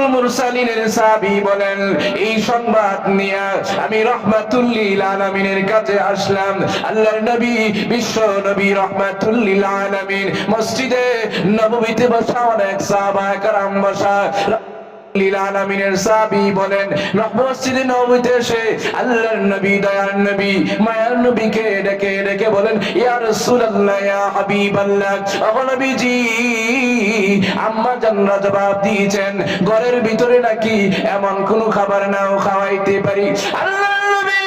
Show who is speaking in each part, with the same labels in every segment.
Speaker 1: ইমামুল মুরসালিনের সাহাবী বলেন, এই সংবাদ নিয়ে আমি রাহমাতুল লিল আলামিনের কাছে আসলাম। আল্লাহর নবী, বিশ্ব নবী রাহমাতুল লিল আলামিন মসজিদে নববীতে বসা, অনেক সাহাবায়ে কেরাম বসা। লিল আলামিনের সাহাবী বলেন, মসজিদে নববীতে এসে আল্লাহর নবী, দয়ার নবী, মায়ার নবীকে ডেকে ডেকে বলেন, ইয়া রাসূলুল্লাহ, ইয়া হাবিবাল্লাহ, ও নবীজি, আম্মা জানরা জবাব দিয়েছেন ঘরের ভিতরে নাকি এমন কোন খাবার নাও খাওয়াইতে পারি। আল্লাহর নবী,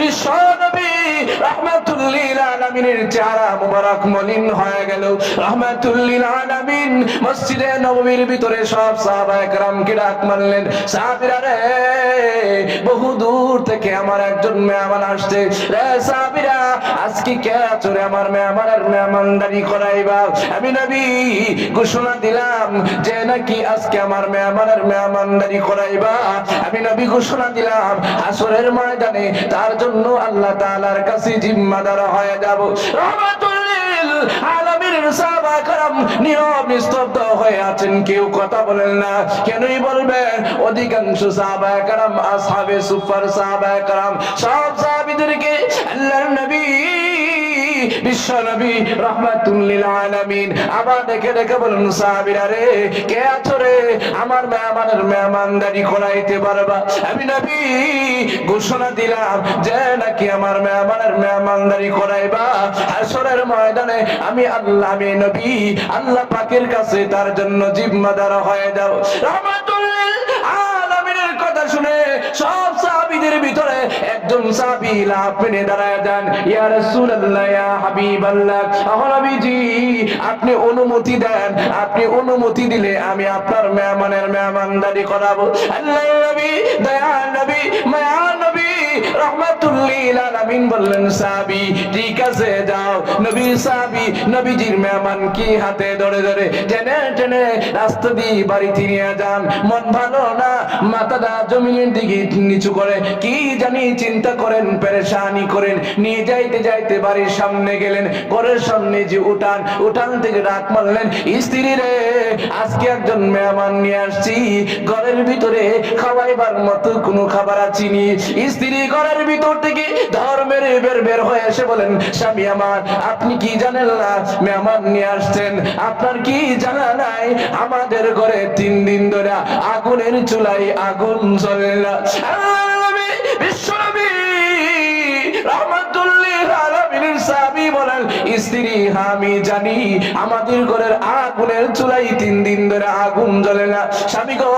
Speaker 1: বিশ্ব নবী রাহমাতুল লিল আলামিনের চেহারা মুবারক মলিন হয়ে গেল। রাহমাতুল লিল আলামিন মসজিদে নববীর ভিতরে সব সাহাবায়ে কেরামকে ডাক মারলেন, সাহাবীরা রে, বহু দূর থেকে আমার একজন মেহমান আসছে রে সাহাবীরা, আজকে কে চলে আমার মেহমানের মেহমানদারি করাইবা? আমি নবী ঘোষণা দিলাম যে নাকি আজকে আমার মেহমানের মেহমানদারি করাইবা। আমি নবী ঘোষণা দিলাম আসরের ময়দানে তার জন্য আল্লাহ তাআলার কাছে জিম্মাদার হয়ে যাব। রাহমাতুল লিল আলামিনের সাহাবা کرام নীরব নিস্তব্ধ হয়ে আছেন, কেউ কথা বলেন না। কেনই বলবেন? অধিকাংশ সাহাবা کرام, আসহাবে সুফার সাহাবা کرام, সব সাহাবীদেরকে আল্লাহর নবী, বিশ্ব নবী রাহমাতুল লিল আলামিন আবার ডেকে ডেকে বলেন, সাহাবীরা রে, কে আছো রে আমার মেহমানের মেহমানদারি করাইতে পারবা? আমি নবী ঘোষণা দিলাম যে নাকি আমার মেহমানের মেহমানদারি করাইবা, হাসরের ময়দানে আমি আল্লাহ, আমি নবী আল্লাহ পাকের কাছে তার জন্য জিম্মাদার হয়ে যাও। রাহমাতুল লিল আলামিনের কথা শুনে সব সাহাবীদের ভিতরে একজন সাহাবী লাফ মেরে দাঁড়ায় যান, ইয়া রাসূলুল্লাহ, ইয়া হাবিবাল্লাহ, ও নবীজি, আপনি অনুমতি দেন, আপনি অনুমতি দিলে আমি আপনার মেহমানের মেহমানদারি করাবো। আল্লাহর নবী, দয়ার নবী, মায়ার নবী রাহমাতুল লিল আলামিন বললেন, সাহাবী ঠিক আছে যাও। নবী সাহাবী নবীজির মেহমান কি হাতে ধরে ধরে টেনে টেনে রাস্তা দিয়ে বাড়িতে নিয়ে যান। মন ভালো না, মাথাটা জমিনের দিকে নিচু করে কি জানি চিন্তা করেন, পেরেশানি করেন। নিয়ে যাইতে যাইতে বাড়ির সামনে গেলেন, ঘরের সামনে যে উঠান, উঠান থেকে ডাক মারলেন, স্ত্রী রে, আজকে একজন মেহমান নিয়ে আসছি, ঘরের ভিতরে খাওয়াইবার মতো কোনো খাবার আছিনি। স্ত্রী ঘরের ভিতর থেকে ধর্মের বের বের হয়ে এসে বলেন, স্বামী আমার, আপনি কি জানেন না মেহমান নিয়ে আসছেন? আপনার কি জানা নাই আমাদের ঘরে 3 দিন ধরে আগুনের চুলায় আগুন জ্বলে না? আল্লাহর নবী, বিশ্ব নবী রাহমাতুল লিল আলামিনের সাহাবী বলেন, স্ত্রী, আমি জানি আমাদের ঘরের আগুনের চুলায় 3 দিন ধরে আগুন জ্বলে না। স্বামী গো,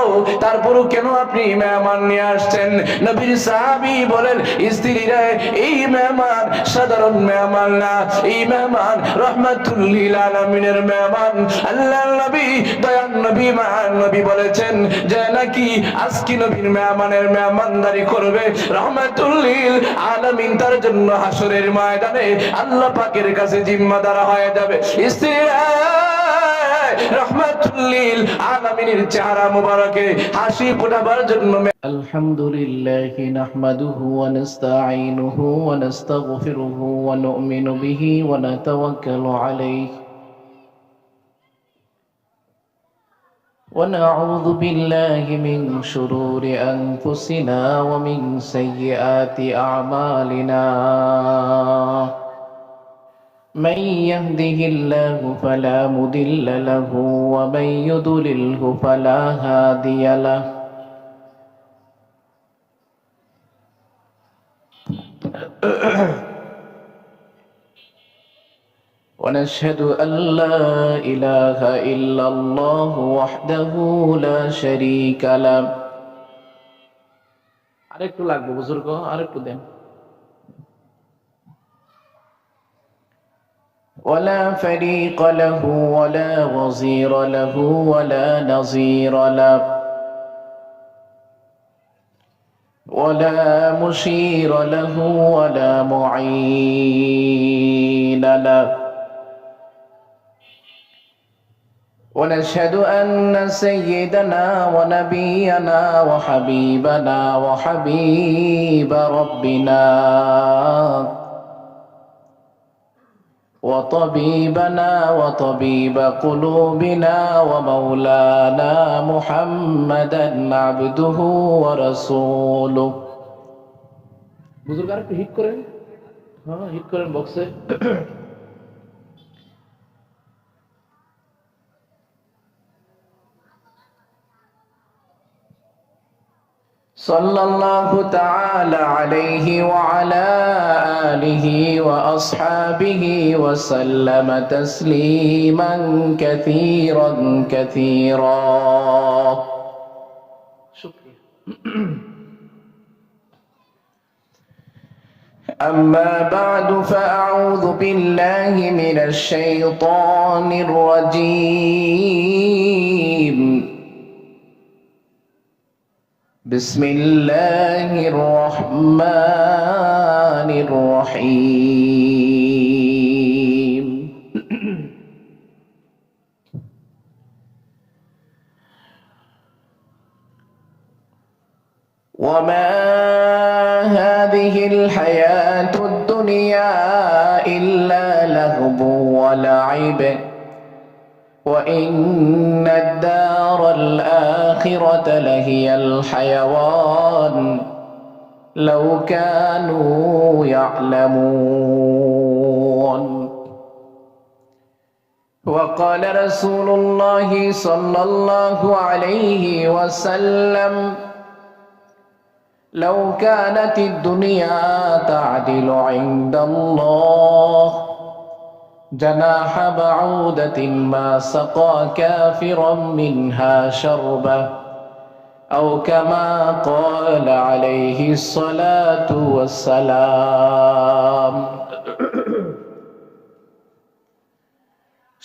Speaker 1: তারপরও কেন আপনি মেহমান নিয়ে আসছেন? নবীর সাহাবী বলেন, স্ত্রী রে, এই মেহমান সাধারণ মেহমান না, এই মেহমান রাহমাতুল লিল আলামিনের মেহমান। আল্লাহর নবী, দয়ার নবী, মায়ার নবী বলেছেন যে নাকি আজকে নবীর মেহমানের মেহমানদারি করবে রাহমাতুল লিল আলামিন, তার জন্য হাসরের ময়দানে আল্লাহ পাকের কাছে জিম্মাদার হয়ে যাবে। স্ত্রী রাহমাতুল লিল আলামিনের চেহারা মুবারকে হাসি ফোটাবার জন্য
Speaker 2: আলহামদুলিল্লাহি নাহমাদুহু ওয়া নাস্তাঈনুহু ওয়া নাস্তাগফিরুহু ওয়া নু'মিনু বিহি ওয়া নাতাওয়াক্কালু আলাইহি ونعوذ بالله من شرور أنفسنا ومن سيئات أعمالنا من يهده الله فلا مضل له ومن يضلله فلا هادي له ونشهد أن لا إله إلا الله وحده لا شريك له আরেকটু লাগবে বুজুর্গ, আরেকটু দেন। ولا فريق له ولا وزير له ولا نظير له ولا مشير له ولا معين له ونشهد أن سيدنا ونبينا وحبيبنا وحبيب ربنا وطبيبنا وطبيب قلوبنا ومولانا محمدا عبده ورسوله. বুজুর্গ আর একটু হিট করেন, হ্যাঁ হিট করেন বক্সে। صلى الله تعالى عليه وعلى آله وأصحابه وسلم تسليما كثيرا كثيرا. شكرا. أما بعد فأعوذ بالله من الشيطان الرجيم. بسم الله الرحمن الرحيم. وما هذه الحياة الدنيا إلا لهو ولعب وإن الدار الآخرة لهي الحيوان لو كانوا يعلمون. وقال رسول الله صلى الله عليه وسلم لو كانت الدنيا تعدل عند الله جناح بعودة ما سقى كافرا منها شربة أو كما قال عليه الصلاة والسلام.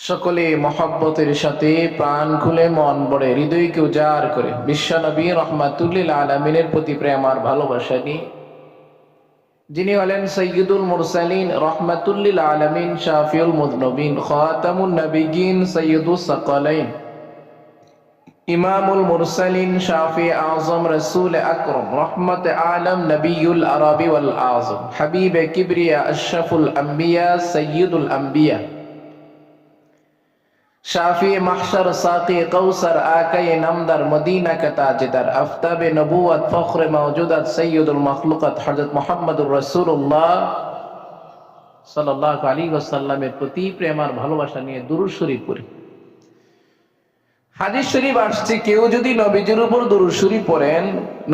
Speaker 2: সকলে মহব্বতের সাথে প্রাণ খুলে মন ভরে হৃদয়কে উজাড় করে বিশ্বনবী রহমাতুল্লিল আলামিনের প্রতি প্রেম আর ভালোবাসা নিয়ে, যিনি হলেন সৈয়দুল মুরসালিন রহমাতুল্লিল আলামিন শাফিউল মুযনবিন খাতামুন নবিয়্যিন সৈয়দুস সাকালাইন ইমামুল মুরসালিন শাফি আযম রাসূল আকরাম রহমত আলম নবিয়ুল আরবি ওয়াল আযম হাবিবে কিবরিয়া আশরাফুল আম্বিয়া সৈয়দুল আম্বিয়া শাফি মাহশর সাকি কৌসর আকায়ে নামদার মদিনা কা তাজদার আফতাবে নবুয়ত ফখরে মওজুদাত সৈয়দুল মখলুকাত হযরত মুহাম্মদুর রাসূলুল্লাহ সাল্লাল্লাহু আলাইহি ওয়াসাল্লামের প্রতি প্রেম আর ভালোবাসা নিয়ে দুরূদ শরীফ পড়ি। হাদিস শরীফ আসছে, কেউ যদি নবীজির উপর দুরূদ শরীফ পড়েন,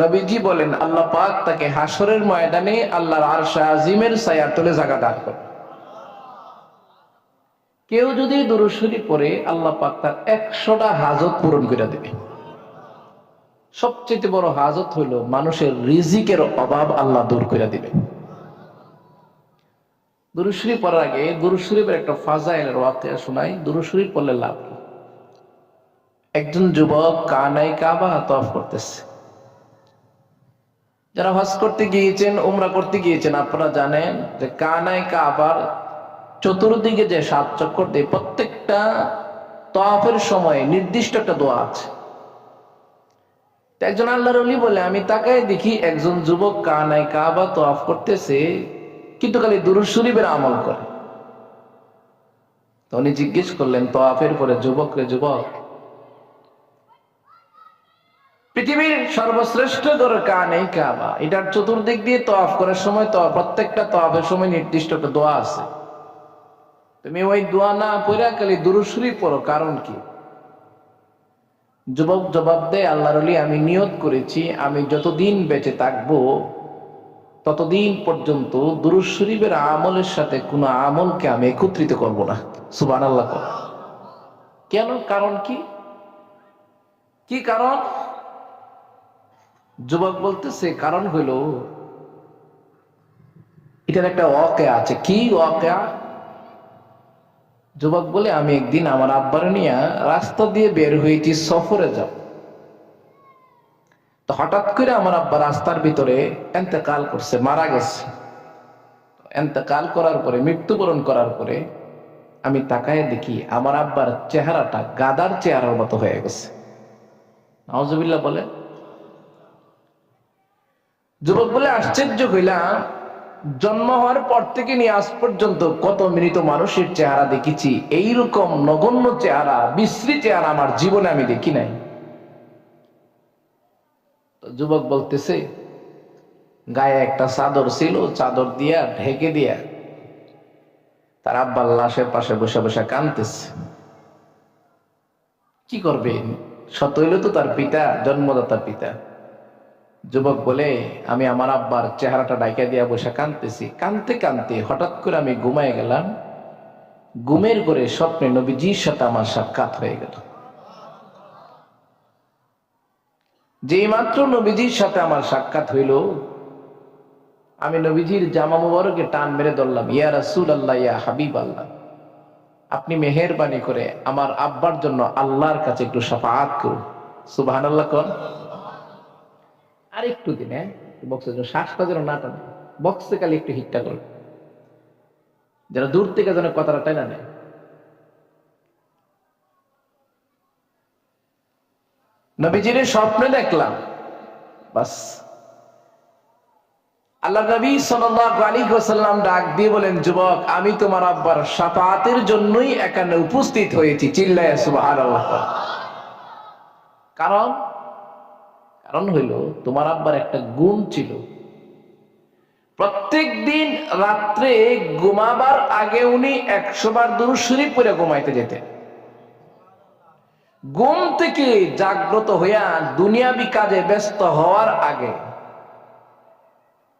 Speaker 2: নবীজি বলেন আল্লাহ পাক তাকে হাসরের ময়দানে আল্লাহর আরশে আজিমের ছায়ার তলে জায়গা দান করবে। কেউ যদি দুরূদ শরীফ পড়ে আল্লাহ পাক তার 100টা হাজত পূরণ করে দেবে। সবচেয়ে বড় হাজত হলো মানুষের রিজিকের অভাব আল্লাহ দূর করে দিবে। দুরূদ শরীফ পড়ার আগে দুরূদ শরীফের একটা ফাজাইলের ওয়াকিয়া শোনাই। দুরূদ শরীফ পড়লে লাভ কি? একজন যুবক কানায় কাবা তওয়াফ করতেছে। যারা হজ করতে গিয়েছেন, উমরা করতে গিয়েছেন, আপনারা জানেন যে কানায় কাবার চতুর্দিকে যে 7 চক্কর দেয়, প্রত্যেকটা তওয়াফের সময় নির্দিষ্ট একটা দোয়া আছে। একজন আল্লাহর ওলি বলে, আমি তাকায় দেখি একজন যুবক কানায় কাবা তওয়াফ করতেছে, কিন্তু খালি দুরূদ শরীফের আমল করে। তো উনি জিজ্ঞেস করলেন তওয়াফের পরে, যুবক রে যুবক, পৃথিবীর সর্বশ্রেষ্ঠ ঘর কানায় কাবা, এটার চতুর্দিক দিয়ে তওয়াফ করার সময় প্রত্যেকটা তওয়াফের সময় নির্দিষ্ট একটা দোয়া আছে, তুমি ওই দোয়া না পড়া খালি দুরূদ শরীফ পড়ো, কারণ কি? যুবক জবাব দেয়, আল্লাহর ওলি আমি নিয়ত করেছি আমি যতদিন বেঁচে থাকবো ততদিন পর্যন্ত দুরূদ শরীফের আমলের সাথে কোনো আমলকে আমি একত্রিত করব না। সুবহানাল্লাহ। কেন? কারণ কি? কি কারণ? যুবক বলতেছে কারণ হইল এটার একটা ওয়াকিয়া আছে। কি ওয়াকিয়া? যুবক বলে, আমি একদিন আমার আব্বার নিয়ে রাস্তা দিয়ে বের হয়েছি সফরে যাব, তো হঠাৎ করে আমার আব্বা রাস্তার ভিতরে ইন্তেকাল করছে, মারা গেছে। ইন্তেকাল করার পরে, মৃত্যুবরণ করার পরে আমি তাকায় দেখি আমার আব্বার চেহারাটা গাদার চেহারার মতো হয়ে গেছে। নাউজুবিল্লাহ বলে। যুবক বলে, আশ্চর্য হইলাম, জন্ম হওয়ার পর থেকে নিয়ে আজ পর্যন্ত কত মৃত মানুষের চেহারা দেখেছি, এইরকম নগণ্য চেহারা, বিশ্রী চেহারা আমার জীবনে আমি দেখি নাই। তো যুবক বলতেছে, গায়ে একটা চাদর ছিল, চাদর দিয়া ঢেকে দিয়া তার আব্বার লাশের পাশে বসে বসে কাঁদতেছে। কি করবে, সত হইল তো তার পিতা, জন্মদাতা পিতা। যুবক বলে, আমি আমার আব্বার চেহারাটা ডাইকা দিয়া বসে কাঁদতেছি। কাঁদতে কাঁদতে হঠাৎ করে আমি ঘুমায় গেলাম। ঘুমের ঘরে স্বপ্নে নবীজির সাথে আমার সাক্ষাৎ হয়ে গেল। যেই মাত্র নবীজির সাথে আমার সাক্ষাৎ হইল, আমি নবীজির জামা মুবারকে টান মেরে ধরলাম, ইয়া রাসূলুল্লাহ, ইয়া হাবিবাল্লাহ, আপনি মেহেরবানি করে আমার আব্বার জন্য আল্লাহর কাছে একটু শাফাআত করুন। সুবহানাল্লাহ কোন। আর একটু দিন, বক্সের জন্য শ্বাসটা যেন না টানে, বক্সে খালি একটু হিটটা করুন, যেন দূর থেকে যেন কথাটা টানা নেয়। নবীজির স্বপ্নে দেখলাম, বাস। আল্লাহ নবী সাল্লাল্লাহু আলাইহি ওয়াসাল্লাম ডাক দিয়ে বলেন, যুবক, আমি তোমার আব্বার শাফাআতের জন্যই এখানে উপস্থিত হয়েছি। চিল্লায়া সুবহানাল্লাহ। কারণ হইল, তোমার আব্বার একটা গুণ ছিল, প্রত্যেক দিন রাত্রে ঘুমাবার আগে উনি 100 বার দুরূদ শরীফ পড়ে ঘুমাইতে যেতেন। ঘুম থেকে জাগ্রত হইয়া দুনিয়াবি কাজে ব্যস্ত হওয়ার আগে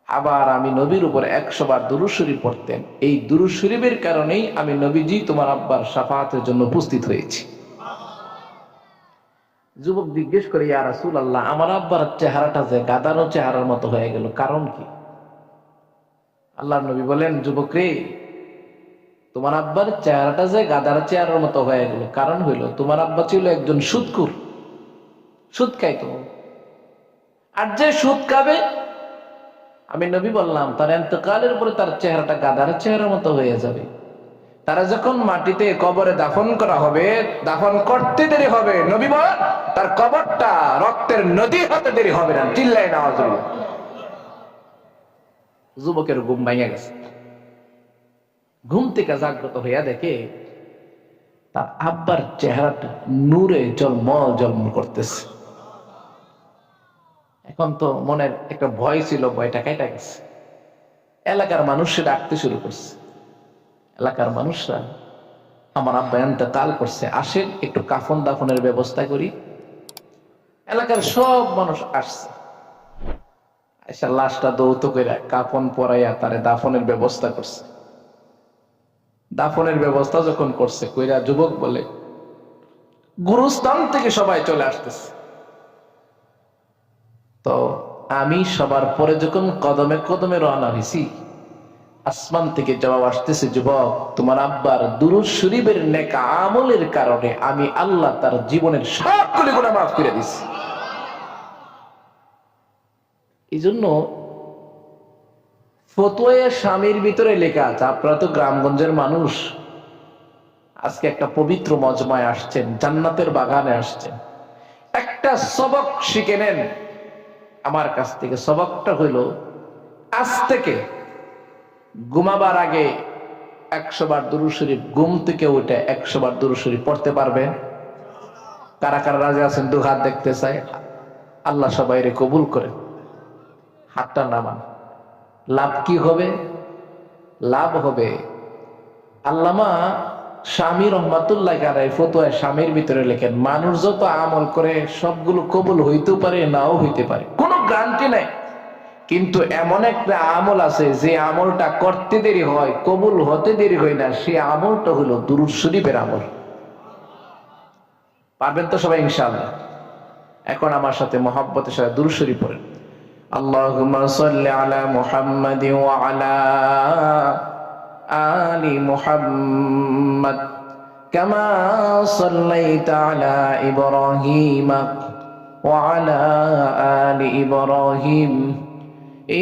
Speaker 2: আবার আমি নবীর উপর 100 বার দুরূদ শরীফ পড়তেন। এই দুরূদ শরীফের কারণেই আমি নবীজি তোমার আব্বার শাফাআতের জন্য উপস্থিত হয়েছি। যুবক জিজ্ঞেস করে, ইয়া রাসূলুল্লাহ, আমার আব্বার চেহারাটা যে গাদানো চেহারার মতো হয়ে গেল, কারণ কি? আল্লাহর নবী বলেন, যুবক রে, তোমার আব্বার চেহারাটা যে গাদার চেহারার মতো হয়ে গেল, কারণ হইল তোমার আব্বা ছিল একজন সুদখোর, সুদ খাইতো। আর যে সুদ খাবে, আমি নবী বললাম, তার ইন্তেকালের পরে তার চেহারাটা গাদার চেহারার মতো হয়ে যাবে। তারা যখন মাটিতে কবরে দাফন করা হবে, দাফন করতে দেরি হবে, নবী বল, তার কবরটা রক্তের নদী হতে দেরি হবে না। চিল্লায় না হযরত। যুবকের ঘুম ভেঙে গেছে। ঘুম থেকে জাগ্রত হইয়া দেখে তার আব্বার চেহারাটা নূরে জলমল জলমল করতেছে। এখন তো মনের একটা ভয় ছিল, ভয়টা কেটে গেছে। এলাকার মানুষরা ডাকতে শুরু করছে, এলাকার মানুষরা, আমার আব্বা ইন্তেকাল করছে, আসেন একটু কাফন দাফনের ব্যবস্থা করি। এলাকার সব মানুষ আসছে, এসে লাশটা দৌত করে কাফন পরাইয়া তারে দাফনের ব্যবস্থা করছে। দাফনের ব্যবস্থা যখন করছে কইরা, যুবক বলে, গুরুস্থান থেকে সবাই চলে আসতেছে। তো আমি সবার পরে যখন কদমে কদমে রওনা হইছি, আসমান থেকে জবাব আসতেছে, যুবক, তোমার আব্বার দুরূদ শরীফের নেক আমলের কারণে আমি আল্লাহ তার জীবনের সবগুলো গুনাহ মাফ করে দিছি। এই জন্য ফতোয়া স্বামীর ভিতরে লেখা আছে, আপনারা তো গ্রামগঞ্জের মানুষ, আজকে একটা পবিত্র মজমায় আসছেন, জান্নাতের বাগানে আসছেন, একটা সবক শিখে নেন আমার কাছ থেকে। সবকটা হইল, আজ থেকে ঘুমাবার আগে 100 বার দুরূদ শরীফ, ঘুম থেকে উঠে 100 বার দুরূদ শরীফ পড়তে পারবেন? কারা কারা রাজি আছেন? দু হাত দেখতে চাই। আল্লাহ সবাইরে কবুল করে। হাতটা নামান। লাভ কি হবে? লাভ হবে, আল্লামা স্বামী রহমাতুল্লাহ আলাইহি ফতোয়ায়ে স্বামীর ভিতরে লেখেন, মানুষ যত আমল করে সবগুলো কবুল হইতেও পারে, নাও হইতে পারে, কোনো গ্যারান্টি নাই। কিন্তু এমন একটা আমল আছে যে আমলটা করতে দেরি হয়, কবুল হতে দেরি হয় না, সেই আমলটা হলো দুরূদ শরীফের আমল। পারবেন তো সবাই ইনশাআল্লাহ? এখন আমার সাথে মহব্বতের সাথে দুরূদ শরীফ পড়েন। আল্লাহুম্মা সাল্লি আলা মুহাম্মাদিন ওয়া আলা আলি মুহাম্মাদ কামা সাল্লাইতা আলা ইব্রাহিম ওয়া আলা আলি ইব্রাহিম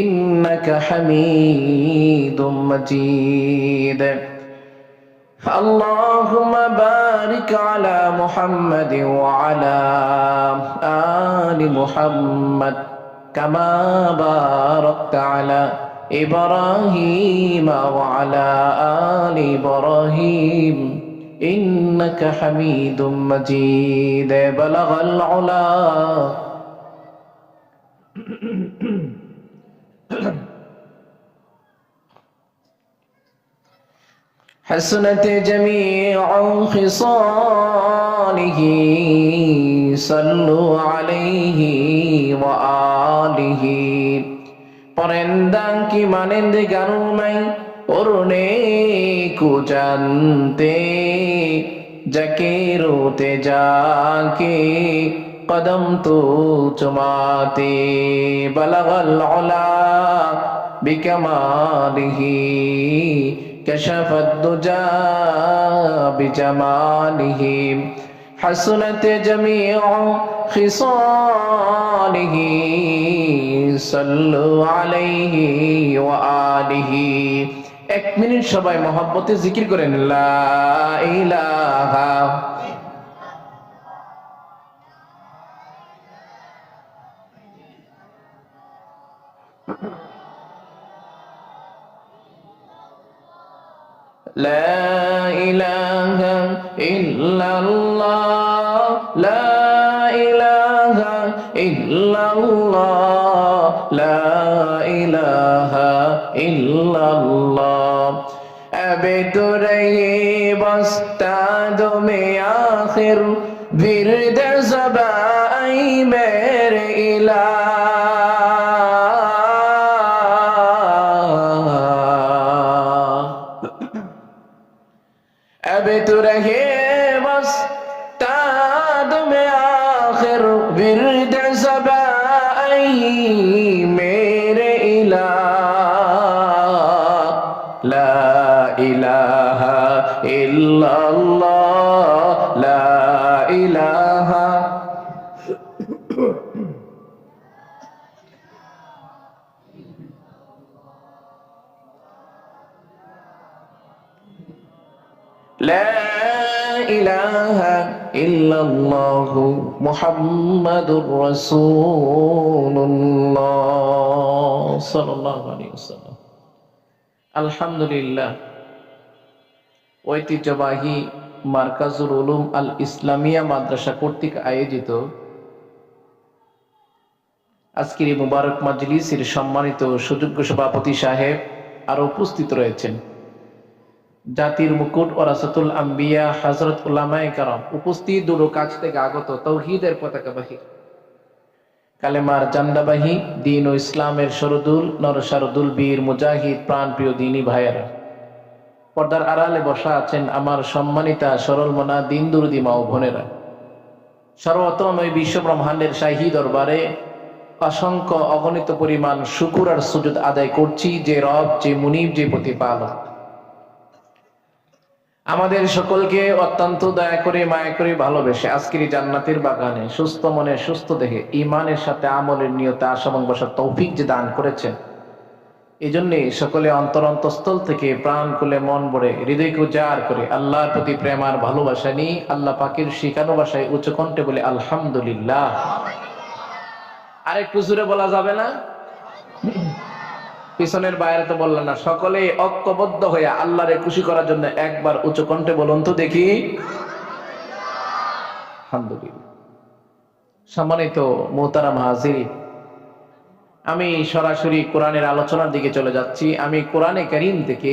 Speaker 2: إنك حميد مجيد اللهم بارك على محمد وعلى آل محمد كما باركت على إبراهيم وعلى آل إبراهيم إنك حميد مجيد بلغ العلا حسنت جميع خصاله صلوا عليه وآله পরেন্দাং কি মানেন্দে গানুমাই ওরনে কুজানতে যাকে রোতে যাকে কদম তো চুমাতে বলগল উলা বিকমালিহি كشف الدجى بجماله حسنت جميع خصاله صلوا عليه وآله এক মিনিট সবাই মহব্বতে জিকির করেন লা ইলাহা لا إله إلا الله لا إله إلا الله لا إله إلا الله أبي تري بستاد में आखिर विरद ज़बाई मेरे इलाह अब तो रहे बस ताद में आखिर विरद ज़बाई मेरे इलाह ला इलाहा इल्लल्लाह ला इलाहा لا إله إلا الله محمد رسول الله صلى الله عليه وسلم الحمد لله ঐতিহ্যবাহী মার্কাজুল উলুম আল ইসলামিয়া মাদ্রাসা কর্তৃক আয়োজিত আজকের এই মুবারক মাজলিসের সম্মানিত সুযোগ্য সভাপতি সাহেব আর উপস্থিত রয়েছেন জাতির মুকুট ওরাসাতুল আম্বিয়া হযরত উলামায়ে কেরাম উপস্থিত দূর ও কাছ থেকে আগত তাওহীদের পতাকাবাহী কালেমার জান্ডাবাহী দ্বীন ও ইসলামের শরদুল নরশারদুল বীর মুজাহিদ প্রাণপ্রিয় দ্বীনী ভাইয়েরা পর্দার আড়ালে বসা আছেন আমার সম্মানিতা সরল মনা দিন দুরুদি মা ও বোনেরা সর্বতম এই বিশ্ব ব্রহ্মাণ্ডের শাহী দরবারে অসংখ্য অগণিত পরিমাণ শুকুর আর সুজুদ আদায় করছি যে রব যে মুনিব যে প্রতিপালক আমাদের সকলকে অত্যন্ত দয়া করে মায়া করে ভালোবেসে আজকের এই জান্নাতের বাগানে সুস্থ মনে সুস্থ দেহে ঈমানের সাথে আমলের নিয়তে আসা এবং বসার তৌফিক যে দান করেছেন এই জন্যে সকলে অন্তরন্তস্থল থেকে প্রাণ খুলে মন ভরে হৃদয়কে উজাড় করে আল্লাহর প্রতি প্রেম আর ভালোবাসা নিয়ে আল্লাহ পাকের শিখানো ভাষায় উচ্চ কণ্ঠে বলে আলহামদুলিল্লাহ। আরেকটু জোরে বলা যাবে না? পিছনের বাইরে তো বললেন না, সকলে ঐক্যবদ্ধ হয়ে আল্লাহরে খুশি করার জন্য একবার উচ্চ কণ্ঠে বলুন তো দেখি আলহামদুলিল্লাহ। সম্মানিত মুহতারাম হাজির, আমি সরাসরি কোরআনের আলোচনার দিকে চলে যাচ্ছি। আমি কোরআনে কারীম থেকে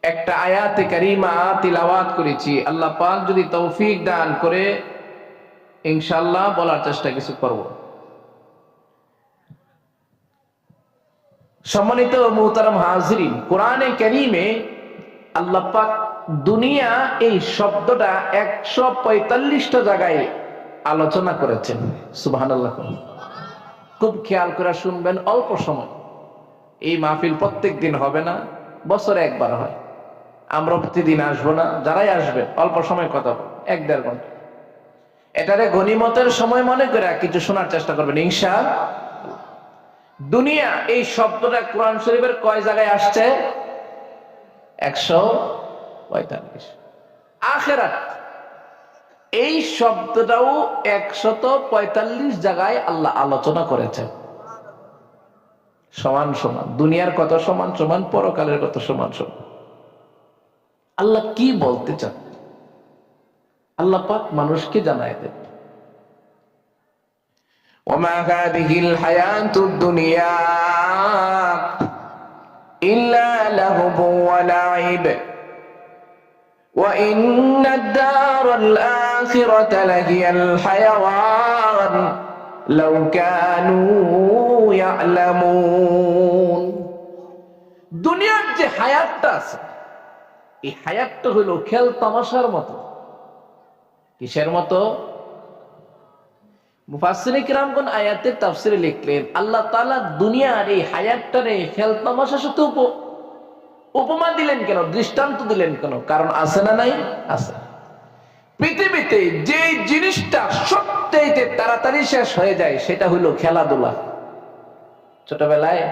Speaker 2: একটা আয়াতে কারিমা তিলাওয়াত করেছি। আল্লাহ পাক যদি তৌফিক দান করে ইনশাআল্লাহ বলার চেষ্টা কিছু করব। সম্মানিত মুহতারাম হাজিরিন, কোরআনে কারীমে আল্লাহ পাক দুনিয়া এই শব্দটা 145টা জায়গায় আলোচনা করেছেন। সুবহানাল্লাহ। খুব খেয়াল করে শুনবেন, অল্প সময়। এই মাহফিল প্রত্যেক দিন হবে না, বছরে একবার হয়। আমরা প্রতিদিন আসবো না, যারাই আসবেন অল্প সময় কথা বলবো, 1-1.5 ঘন্টা। এটারে গনিমতের সময় মনে করে কিছু শোনার চেষ্টা করবেন ইনশাআল্লাহ। দুনিয়া এই শব্দটা কোরআন শরীফের কয় জায়গায় আসছে? 145। আখিরাত এই শব্দটাও 145 জায়গায় আল্লাহ আলোচনা করেছেন। সমান সমান, দুনিয়ার কত সমান সমান, পরকালের কত সমান সমান। আল্লাহ কি বলতে চান আল্লাহ পাক মানুষকে জানায় দেন।
Speaker 1: وما هذه الحياة الدنيا إلا لهو ولعب وإن الدار الآخرة لهي الحيوان لو كانوا يعلمون।
Speaker 2: দুনিয়ার যে হায়াতটা আছে, এই হায়াতটা হলো খেল তামাশার মতো। কিসের মতো? মুফাসসিরিন কিরামগণ আয়াতের তাফসিরে লিখলেন, আল্লাহ তাআলা দুনিয়ার এই হায়াতটারে খেল তামাশার সাথে উপমা দিলেন কেন, দৃষ্টান্ত দিলেন কেন? কারণ আছে না নাই? আছে। পৃথিবীতে যে জিনিসটা সবচেয়ে তাড়াতাড়ি শেষ হয়ে যায় সেটা হলো খেলাধুলা। ছোটবেলায়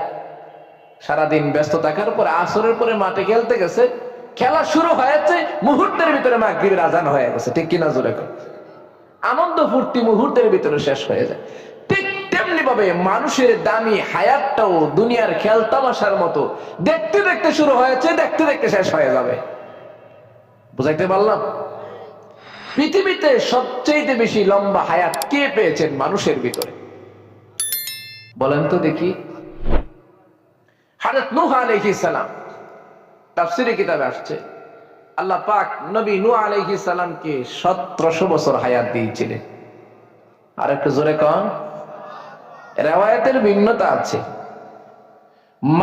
Speaker 2: সারাদিন ব্যস্ত থাকার পর আসরের পরে মাঠে খেলতে গেছে, খেলা শুরু হয়েছে, মুহূর্তের ভিতরে মাগরিবের আজান হয়ে গেছে, ঠিক কিনা জোরে কর? আনন্দ ফুর্তি মুহূর্তের ভিতরে শেষ হয়ে যায়। ঠিক তেমনি ভাবে মানুষের দামি হায়াতটাও দুনিয়ার খেল তামাশার মতো, দেখতে দেখতে শুরু হয়েছে, দেখতে দেখতে শেষ হয়ে যাবে। বুঝাইতে পারলাম? পৃথিবীতে সবচেয়ে বেশি লম্বা হায়াত কে পেয়েছেন মানুষের ভিতরে? বলেন তো দেখি। হযরত নূহ আলাইহিস সালাম, তাফসীরে কিতাবে আসছে, আল্লাহ পাক নবী নূহ আলাইহিস সালামকে 1700 বছর হায়াত দিয়েছিলেন। আর একটু জোরে কন। riwayতের ভিন্নতা আছে।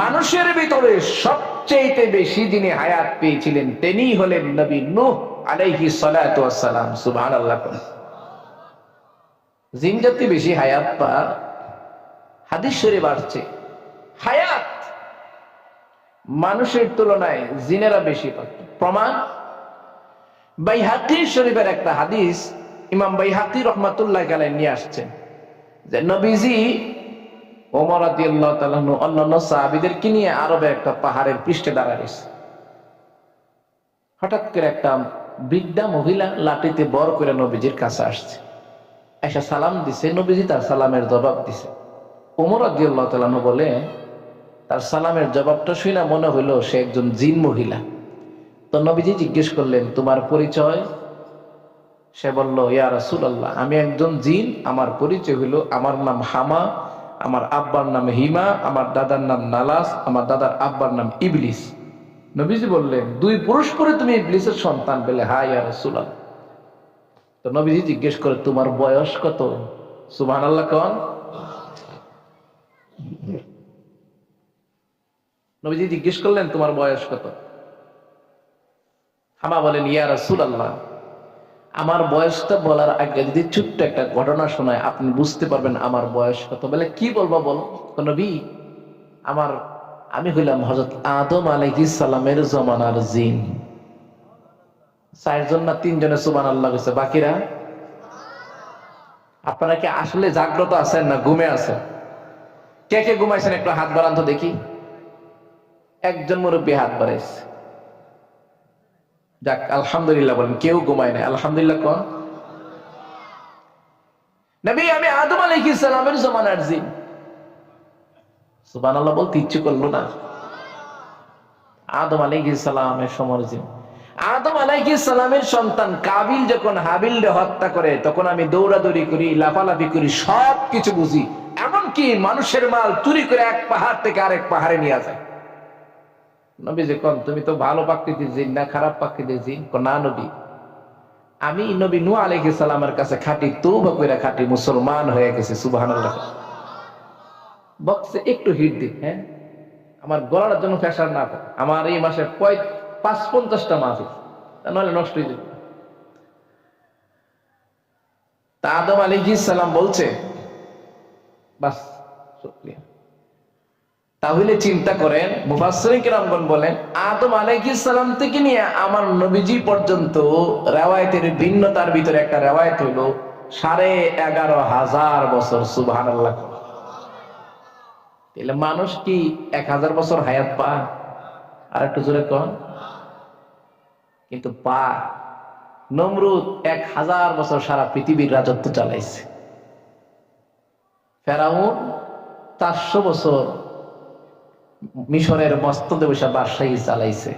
Speaker 2: মানুষের ভিতরে সবচেয়ে বেশি যিনি হায়াত পেয়েছিলেন তিনি হলেন নবী নূহ আলাইহিস সালাতু ওয়াস সালাম। সুবহানাল্লাহ। জিন জাতি বেশি হায়াত পায়, হাদিস শরীফ আসছে হায়াত মানুষের তুলনায় জিনেরা বেশি পায়। প্রমাণ বাইহাকি শরীফের একটা হাদিস ইমাম বাইহাকি রহমাতুল্লাহ আলাইহি নিয়ে আসছেন যে নবীজি ওমর রাদিয়াল্লাহু তাআলা অন্যান্য সাহাবীদেরকে নিয়ে আরবে একটা পাহাড়ের পৃষ্ঠে দাঁড়াইছে। হঠাৎ করে একটা বৃদ্ধা মহিলা লাঠিতে বর করে নবীজির কাছে আসছে, এসে সালাম দিছে। নবীজি তার সালামের জবাব দিছে। ওমর রাদিয়াল্লাহু তাআলা বলে, তার সালামের জবাবটা শুনে মনে হইলো সে একজন জিন মহিলা। তো নবীজি জিজ্ঞেস করলেন, তোমার পরিচয়? সে বলল, ইয়া রাসূলুল্লাহ, আমি একজন জিন, আমার পরিচয় হইল আমার নাম হামা, আমার আব্বার নাম হিমা, আমার দাদার নাম নালাস, আমার দাদার আব্বার নাম ইবলিস। নবীজি বললেন, দুই পুরুষ পরে তুমি ইবলিসের সন্তান পেলে? হ্যাঁ ইয়া রাসূলুল্লাহ। তো নবীজি জিজ্ঞেস করে, তোমার বয়স কত? সুবহানাল্লাহ কোন। নবীজি জিজ্ঞেস করলেন, তোমার বয়স কত? হামা বলেন, ইয়া রাসূলুল্লাহ, আমার বয়সটা বলার আগে যদি ছোট্ট একটা ঘটনা শোনায় আপনি বুঝতে পারবেন আমার বয়স কত। বলে, কি বলবো বলো। নবী, আমি হইলাম হযরত আদম আলাইহিস সালামের জমানার জিন। 4 জন না 3 জনে সুবহানাল্লাহ কইছে, বাকিরা? আপনারা কি আসলে জাগ্রত আছেন না ঘুমে আছেন? কে কে ঘুমাইছেন একটু হাত বাড়ান তো দেখি। একজন মুরব্বী হাত বাড়াইছে। যাক, আলহামদুলিল্লাহ বলেন। কেউ ঘুমায় নাই, আলহামদুলিল্লাহ কোন। নবী, আমি আদম আলাইহিস সালামের জমানার জিন। সুবহানাল্লাহ বলতে ইচ্ছে করলো না। আদম আলাইহিস সালামের সময়ের জিন। আদম আলাইহিস সালামের সন্তান কাবিল যখন হাবিলকে হত্যা করে তখন আমি দৌড়াদৌড়ি করি, লাফালাফি করি, সবকিছু বুঝি। এমনকি মানুষের মাল চুরি করে এক পাহাড় থেকে আরেক পাহাড়ে নিয়ে যায়। নবী যে কোন, তুমি তো ভালো প্রকৃতির জিন না খারাপ প্রকৃতির জিন? না নবী, আমি নবী নূহ আলাইহিস সালামের কাছে খাঁটি তওবা কইরা খাঁটি মুসলমান হয়ে গেছি। সুবহানাল্লাহ। বক্সে একটু হিট দিন, হ্যাঁ, আমার গলার জন্য প্রেসার না পড়ে। আমার এই মাসে 50-50টা মাহফিল, নাহলে নষ্ট হয়ে যাবে। তা আদম আলাইহিস সালাম বলছে, বাস শুকরিয়া। তাহলে চিন্তা করেন, মুফাসসিরিন কিরামগণ বলেন, আদম আলাইহিস সালাম থেকে নিয়ে আমার নবীজি পর্যন্ত riwayতের ভিন্নতার ভিতরে একটা riwayত হলো 11,500 বছর। সুবহানাল্লাহ। তাহলে মানুষ কি 1000 বছর হায়াত পায়? আর একটু জোরে কোন। কিন্তু পায়। নমরুদ 1000 বছর সারা পৃথিবীর রাজত্ব চালাইছে। ফেরাউন 400 বছর মিশরের মস্তদে বসে বাদশাহী চালাইছে,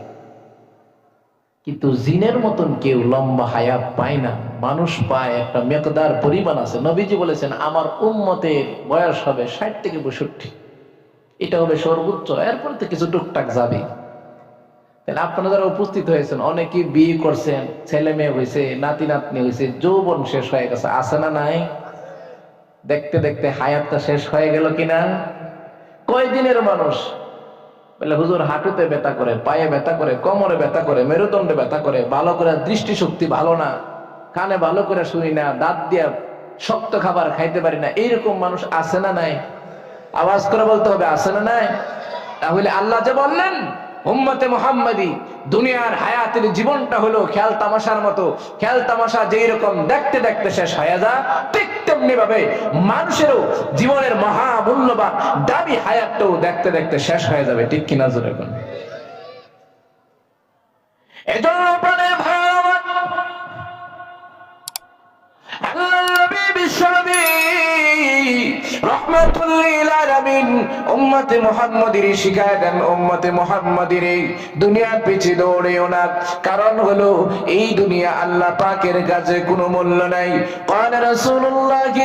Speaker 2: কিন্তু জিনের মতন কেউ লম্বা হায়াত পায় না। মানুষ পায় একটা মেকদার পরিমাণ আছে। নবীজি বলেছেন আমার উম্মতের বয়স হবে 60 থেকে 62, এটা হবে সর্বোচ্চ, এরপর তো কিছু টুকটাক যাবে। তাহলে আপনারা যারা উপস্থিত হয়েছেন অনেকে বিয়ে করছেন, ছেলে মেয়ে হয়েছে, নাতি নাতনি হয়েছে, যৌবন শেষ হয়ে গেছে, আছে না নাই? দেখতে দেখতে হায়াতটা শেষ হয়ে গেল কিনা? কয়দিনের মানুষ বলে হুজুর হাঁটুতে ব্যথা করে, পায়ে ব্যথা করে, কোমরে ব্যথা করে, মেরুদণ্ডে ব্যথা করে, ভালো করে দৃষ্টিশক্তি ভালো না, কানে ভালো করে শুনি না, দাঁত দিয়ে শক্ত খাবার খাইতে পারি না, এইরকম মানুষ আছে না নাই? আওয়াজ করে বলতে হবে, আছে না নাই? তাহলে আল্লাহ যে বললেন উম্মতে মুহাম্মাদি দুনিয়ার হায়াতের জীবনটা হলো খেয়াল তামাশার মতো, খেয়াল তামাশা যেই রকম দেখতে দেখতে শেষ হয়ে যায়, ঠিক তেমনি ভাবে মানুষেরও জীবনের মহা মূল্যবান দাবি হায়াতটাও দেখতে দেখতে শেষ হয়ে যাবে। ঠিক কিনা জোরে কোন? এজন্য প্রাণের ভাই আমার, আল্লাহর নবী বিশ্বনবী রাহমাতুল লিল আলামিন উম্মতে মুহাম্মাদির শিখায় দেন, উম্মতে মুহাম্মাদির দুনিয়ার পিছে দৌড়েও না, কারণ হলো এই দুনিয়া আল্লাহ পাকের কাছে কোনো মূল্য নাই। ক্বালা রাসূলুল্লাহ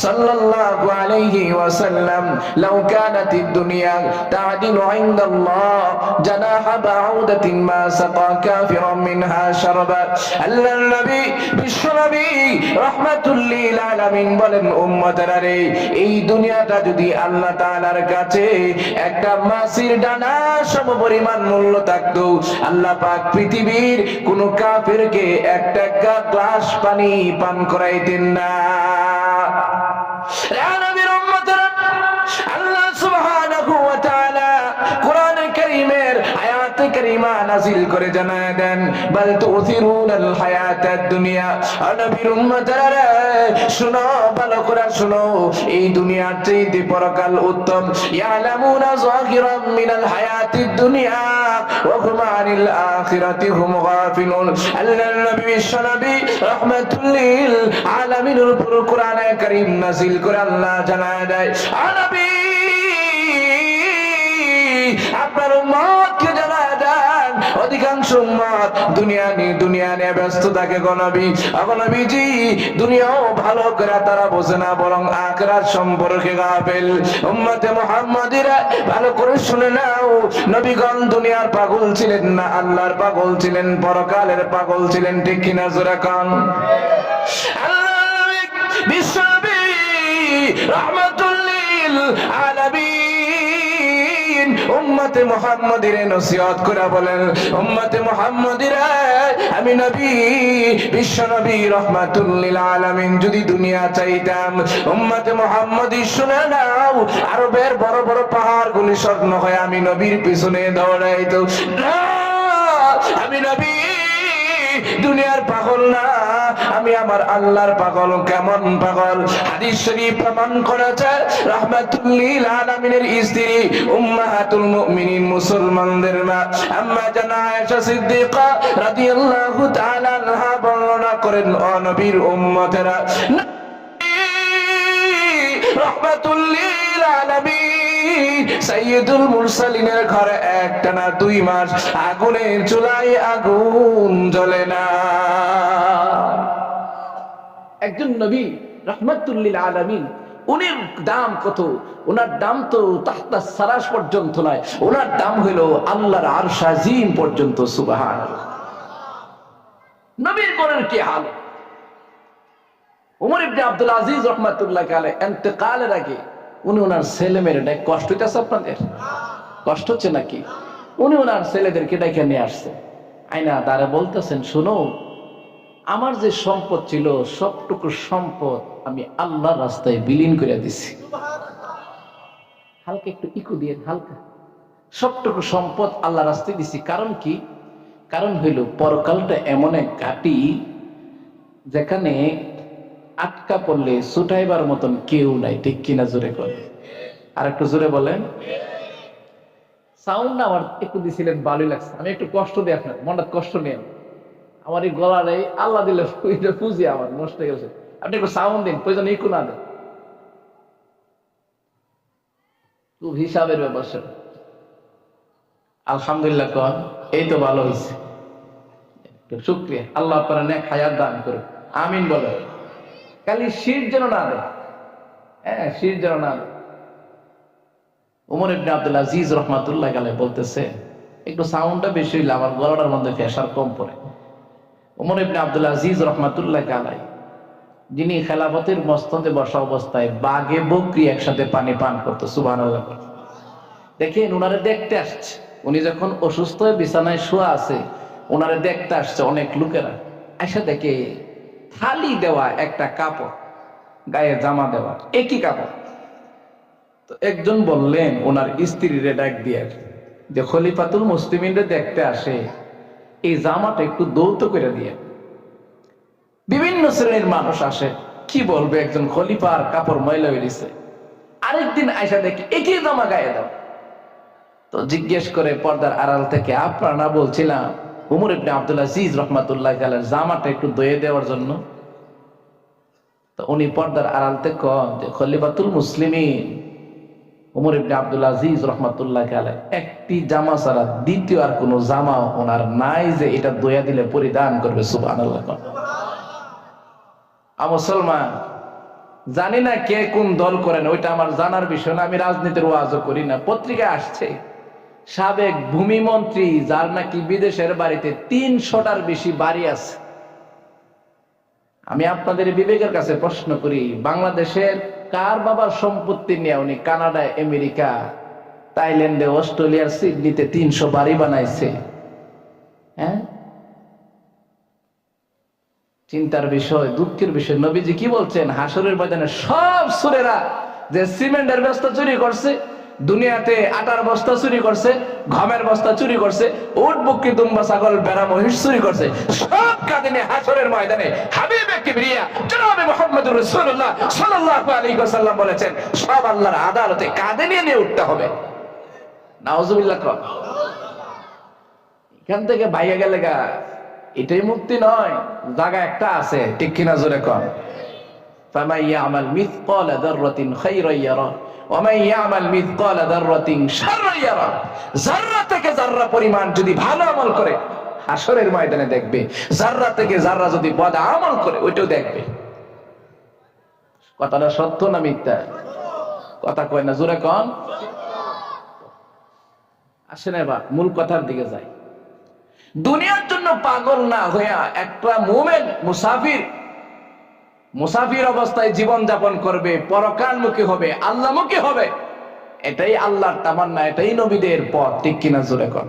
Speaker 2: সাল্লাল্লাহু আলাইহি ওয়াসাল্লাম লাউ কানাতিদ দুনিয়া তা'দিলু ইনদাল্লাহ জানাহা বাউদাতিন মা সাকা কাফিরান মিনহা শারবা। আল্লাহর নবী বিশ্বনবী রাহমাতুল লিল আলামিন বলেন উম্মতেরা রে, এই দুনিয়াটা যদি আল্লাহ তাআলার কাছে একটা মাছির ডানা সমপরিমাণ মূল্য থাকতো, আল্লাহ পাক পৃথিবীর কোন কাফেরকে একটা গ্লাস পানি পান করাইতেন না। নবীর উম্মতেরা, আল্লাহ সুবহানাহু ওয়া তাআলা কোরআন কারীমের আয়াত কারীমা নাযিল করে জানায় দেন বাল তুসিরুনাল হায়াতাদ দুনিয়া। নবীর উম্মতেরা শুনো, ভালো করে শুনো, এই দুনিয়ার চাইতে পরকাল উত্তম। ইয়ালামুনা যাহিরাম মিনাল হায়াতিদ দুনিয়া ওয়া হুম আনিল আখিরাতি হুম গাফিলুন। আল্লাহর নবী বিশ্বনবী রাহমাতুল লিল আলামিনের উপর কোরআনে কারীম নাযিল করে আল্লাহ জানায় দেয়, নবী আপনার উম্মতকে জানায় দেন অধিকাংশ উম্মত দুনিয়া নিয়ে ব্যস্ত থাকে গো নবী। নবীজি দুনিয়াও ভালো করে তারা বোঝে না, বরং আখিরাত সম্পর্কে গাফেল। উম্মতে মুহাম্মাদিরা ভালো করে শুনে নাও, নবীগণ দুনিয়ার পাগল ছিলেন না, আল্লাহর পাগল ছিলেন, পরকালের পাগল ছিলেন। ঠিক কিনা জোরে কোন? আল্লাহ বিশ্বনবী রাহমাতুল লিল আলামিন উম্মতে মুহাম্মাদিরে নসিহত করে বলেন, উম্মতে মুহাম্মাদিরা আমি নবী বিশ্বনবী রাহমাতুল লিল আলামিন যদি দুনিয়া চাইতাম, উম্মতে মুহাম্মাদি শুনে নাও, আরবের বড় বড় পাহাড়গুলি স্বর্ণ হয়ে আমি নবীর পিছনে দৌড়াইতো না। আমি নবী দুনিয়ার পাগল না, আমি আমার আল্লাহর পাগল। কেমন পাগল? হাদিস শরীফ প্রমাণ করেছে রাহমাতুল লিল আলামিনের স্ত্রী উম্মাহাতুল মুমিনিন মুসলমানদের মা আম্মা জানা আয়েশা সিদ্দিকা রাদিয়াল্লাহু তাআলা আনহা বর্ণনা করেন, ও নবীর উম্মতেরা, রাহমাতুল লিল আলামিন সাইয়্যিদুল মুরসালিনের ঘরে একটানা 2 মাস আগুনের চুলায় আগুন জ্বলে না। একজন নবী রাহমাতুল লিল আলামিন, উনার দাম কত? ওনার দাম তো তাহতা সারাস পর্যন্ত নয়, ওনার দাম হলো আল্লাহর আরশ আজিম পর্যন্ত। সুবহানাল্লাহ। নবীর ঘরের কি হাল! ওমর ইবনে আব্দুল আজিজ রাহমাতুল্লাহ আলাইহি ইন্তেকালের আগে উনি ওনার ছেলে মেয়ের ডাক, কষ্ট হইতেছে আপনাদের? কষ্ট হচ্ছে নাকি? উনি ওনার ছেলেদেরকে ডেকে নিয়ে আসছে, আয়না তারা বলতেছেন, শোনো, আমার যে সম্পদ ছিল সবটুকু সম্পদ আমি আল্লাহর রাস্তায় বিলীন করে দিছি। হালকা একটু ইকো দিয়ে, হালকা, সবটুকু সম্পদ আল্লাহর রাস্তায় দিছি। কারণ কি? কারণ হইল পরকালটা এমন এক ঘাটি যেখানে আটকা পড়লে ছুটাইবার মতন কেউ নাই। ঠিক কিনা জোরে করে? আর একটু জোরে বলেন। সাউন্ড না আমার একটু দিছিলেন, ভালোই লাগছে। আমি একটু কষ্ট দিই আপনার, মনটা কষ্ট নেন। আমার এই গলাটাই আল্লাহ দিলে পুঁজি আমার নষ্ট হয়ে গেছে। আপনি একটু সাউন্ড দিন, প্রয়োজন ইকো না দেন, খুব হিসাবের ব্যাপার সেটা। আলহামদুলিল্লাহ কন, এই তো ভালো হয়েছে, শুক্রিয়া। আল্লাহ আপনারা নেক হায়াত দান করুন, আমিন বলে। খালি শীত যেন না দেয়, হ্যাঁ শীত যেন না দেয়। ওমর ইবনে আব্দুল আজিজ রহমাতুল্লাহ আলাইহি বলতেছে, একটু সাউন্ডটা বেশি হইলে আমার গলাটার মধ্যে প্রেসার কম পড়ে। ওমর ইবনে আব্দুল আজিজ রহমাতুল্লাহ আলাইহি, যিনি খেলাফতের মস্তদে বসা অবস্থায় বাঘে বকরি একসাথে পানি পান করতো, সুবহানাল্লাহ। দেখেন উনারে দেখতে আসছে, উনি যখন অসুস্থ হয়ে বিছানায় শোয়া আছে, ওনারে দেখতে আসছে অনেক লোকেরা। আয়সা দেখে থালি দেওয়া একটা কাপড়, গায়ে জামা দেওয়া, একই কাপড়। তো একজন বললেন ওনার স্ত্রীরে ডাক দিয়ে যে খলিফাতুল মুসলিমিনরে দেখতে আসে, এই জামাটা একটু দৌত করে দিয়ে। বিভিন্ন শ্রেণীর মানুষ আসে, কি বলবে একজন খলিফার কাপড় ময়লা হয়ে গেছে, আরেকদিন আয়সা দেখে একই জামা গায়ে দাও। তো জিজ্ঞেস করে পর্দার আড়াল থেকে, আপনারা না বলছিলাম ওমর ইবনে আব্দুল আজিজ রাহমাতুল্লাহ আলাইহির জামাটা একটু ধুয়ে দেওয়ার জন্য? তো উনি পর্দার আড়াল থেকে কন যে খলিফাতুল মুসলিমিন ওমর ইবনে আব্দুল আজিজ রাহমাতুল্লাহ আলাইহি একটি জামা ছাড়া দ্বিতীয় আর কোনো জামা ওনার নাই যে এটা ধুয়ে দিলে পরিধান করবে, সুবহানাল্লাহ। মুসলমান, জানি না কে কোন দল করেন, ওইটা আমার জানার বিষয় না, আমি রাজনীতির ওয়াজও করি না। পত্রিকায় আসছে সাবেক ভূমিমন্ত্রী যার নাকি বিদেশের বাড়িতে ৩০০টার বেশি বাড়ি আছে। আমি আপনাদের বিবেকের কাছে প্রশ্ন করি, বাংলাদেশের কার বাবার সম্পত্তি নিয়ে উনি কানাডায়, আমেরিকা, থাইল্যান্ডে, অস্ট্রেলিয়ার সিডনিতে ৩০০ বাড়ি বানাইছে? হ্যাঁ, চিন্তার বিষয়, দুঃখের বিষয়। নবীজি কি বলছেন? হাসরের ময়দানে সব সুরেরা যে সিমেন্টের বস্তা চুরি করছে, দুনিয়াতে আটার বস্তা চুরি করছে, গমের বস্তা চুরি করছে, উট বকরি দুম্বা ছাগল বেড়া মহিষ চুরি করছে, সব কাঁদিনে হাসরের ময়দানে হাবিবে কিবরিয়া জনাবে মুহাম্মদুর রাসূলুল্লাহ সাল্লাল্লাহু আলাইহি ওয়াসাল্লাম বলেছেন, সব আল্লাহর আদালতে কাঁধে নিয়ে উঠতে হবে। নাউজুবিল্লাহ। এখান থেকে বাইরে গেলে গা এটাই মুক্তি নয়, জায়গা একটা আছে, ঠিক কিনা জোরে কন। ফামান ইয়ামাল মিসকালা যাররাতিন খায়রান ইয়ারা ওয়া মান ইয়ামাল মিসকালা যাররাতিন শাররান ইয়ারা। যাররা থেকে যাররা পরিমাণ যদি ভালো আমল করে হাসরের ময়দানে দেখবে, যাররা থেকে যাররা যদি বদ আমল করে ওইটাও দেখবে। কথাটা সত্য না মিথ্যা? কথা কয় না, জোরে কন। আসেন এবার মূল কথার দিকে যাই। দুনিয়ার জন্য পাগল না হইয়া একটা মুমিন মুসাফির অবস্থায় জীবন যাপন করবে, পরকালমুখী হবে, আল্লাহমুখী হবে, এটাই আল্লাহর তামান্না, এটাই নবীদের পথ, ঠিক কিনা জোরে কর।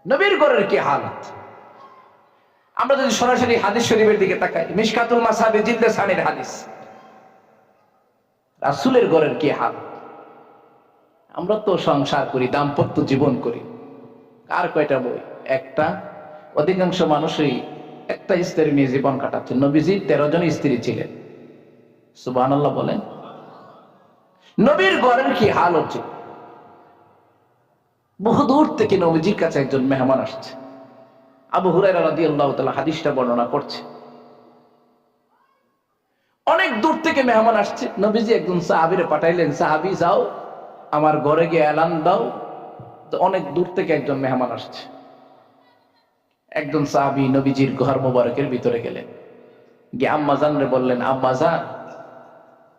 Speaker 2: নবীর ঘরের কি হালত? আমরা যদি সরাসরি হাদিস শরীফের দিকে তাকাই, মিশকাতুল মাসাবি জিলদে সানির হাদিস, রাসূলের ঘরের কি হালত। আমরা তো সংসার করি, দাম্পত্য জীবন করি, কার কয়টা বই? একটা। অধিকাংশ মানুষই একটা স্ত্রী নিয়ে জীবন কাটাচ্ছে। নবীজি 13 জন স্ত্রী ছিলেন, সুবহানাল্লাহ বলেন। নবীর ঘরের কি হাল হচ্ছে? বহুদূর থেকে নবীজির কাছে একজন মেহমান আসছে। আবু হুরায়রা রাদিয়াল্লাহু তাআলা হাদিসটা বর্ণনা করছে। অনেক দূর থেকে মেহমান আসছে, নবীজি একজন সাহাবীরে পাঠাইলেন, সাহাবী যাও আমার ঘরে গিয়ে এলান দাও। তো অনেক দূর থেকে একজন মেহমান আসছে। একজন সাহাবী নবীজির ঘর মোবারকের ভিতরে গেলেন, গিয়ে আম্মা জানরে বললেন, আম্মা জান,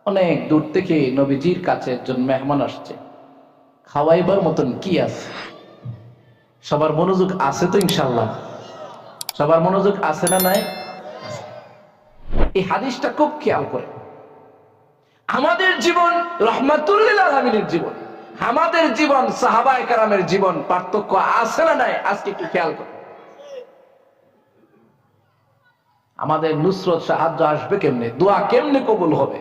Speaker 2: অনেক দূর থেকে নবীজির কাছে একজন মেহমান আসছে, খাওয়াইবার মতন কি আছে? সবার মনোযোগ আছে তো? ইনশাআল্লাহ সবার মনোযোগ আছে না নাই? এই হাদিসটা খুব খেয়াল করে। আমাদের জীবন রাহমাতুল লিল আলামিনের জীবন, আমাদের জীবন সাহাবায়ে কেরামের জীবন, পার্থক্য আছে না নাই? আজকে একটু খেয়াল করো। আমাদের নুসরত সাহায্য আসবে কেমনে? দোয়া কেমনে কবুল হবে?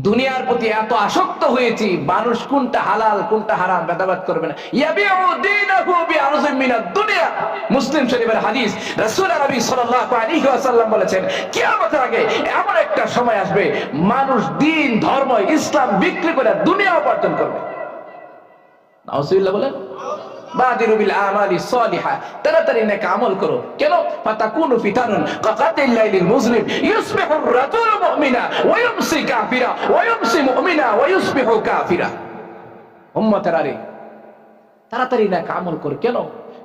Speaker 2: দুনিয়ার প্রতি এত আসক্ত হয়েছি, মানুষ কোনটা হালাল কোনটা হারাম ভেদাভেদ করবে না। ইয়াবিউ দীনাহু বিআরযিম মিনাদ দুনিয়া, মুসলিম শরীফের হাদিস। রাসূল নবী সাল্লাল্লাহু আলাইহি ওয়াসাল্লাম বলেছেন, কিয়ামতের আগে এমন একটা সময় আসবে, মানুষ দিন, ধর্ম, ইসলাম বিক্রি করে দুনিয়া উপার্জন করবে। নাউজুবিল্লাহ বলেন। বাদিরু বিল আমালি সালিহা, তাড়াতাড়ি নেক আমল করো। কেন? ফাতাকুনু ফিতানুন কাকাতিল লাইলিল মুজলিম ইউসবিহু আর-রাজুলু মুমিনা ওয়া ইউমসি কাফিরা ওয়া ইউমসি মুমিনা ওয়া ইউসবিহু কাফিরা। উম্মতের আরে তাড়াতাড়ি না আমল করে। কেন?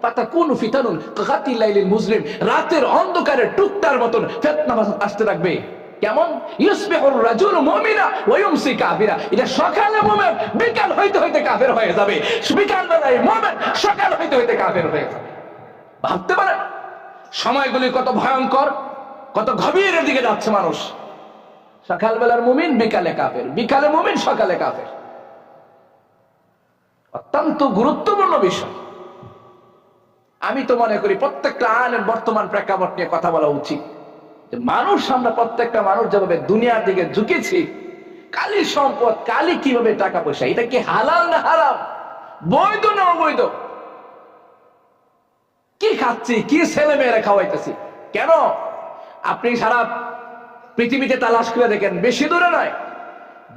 Speaker 2: ফাতাকুনু ফিতানুন কাতিল লাইলিল মুজলিম, রাতের অন্ধকারে টুকটার মতন ফিতনা আসতে থাকবে। কেমন? ইউসবিহুর রাজুলু মুমিনা ওয়া ইউমসি কাফিরা, এটা সকালে মুমিন বিকাল হইতে হইতে কাফের হয়ে যাবে, বিকাল বেলায় মুমিন সকাল হইতে হইতে কাফের হয়ে যাবে। ভাবতে পারেন সময়গুলি কত ভয়ঙ্কর, কত গভীরের দিকে যাচ্ছে মানুষ। সকালবেলার মুমিন বিকালে কাফের, বিকালে মুমিন সকালে কাফের। অত্যন্ত গুরুত্বপূর্ণ বিষয়। আমি তো মনে করি প্রত্যেকটা আলের বর্তমান প্রেক্ষাপট নিয়ে কথা বলা উচিত। যে মানুষ, আমরা প্রত্যেকটা মানুষ যেভাবে দুনিয়ার দিকে ঝুঁকেছি, কালি সম্পদ, কালি কিভাবে টাকা পয়সা, এটা কি হালাল না হারাম, বৈধ না অবৈধ, কি খাচ্ছি, কি ছেলে মেয়েরা খাওয়াইতেছি। কেন? আপনি সারা পৃথিবীতে তালাশ করে দেখেন, বেশি দূরে নয়,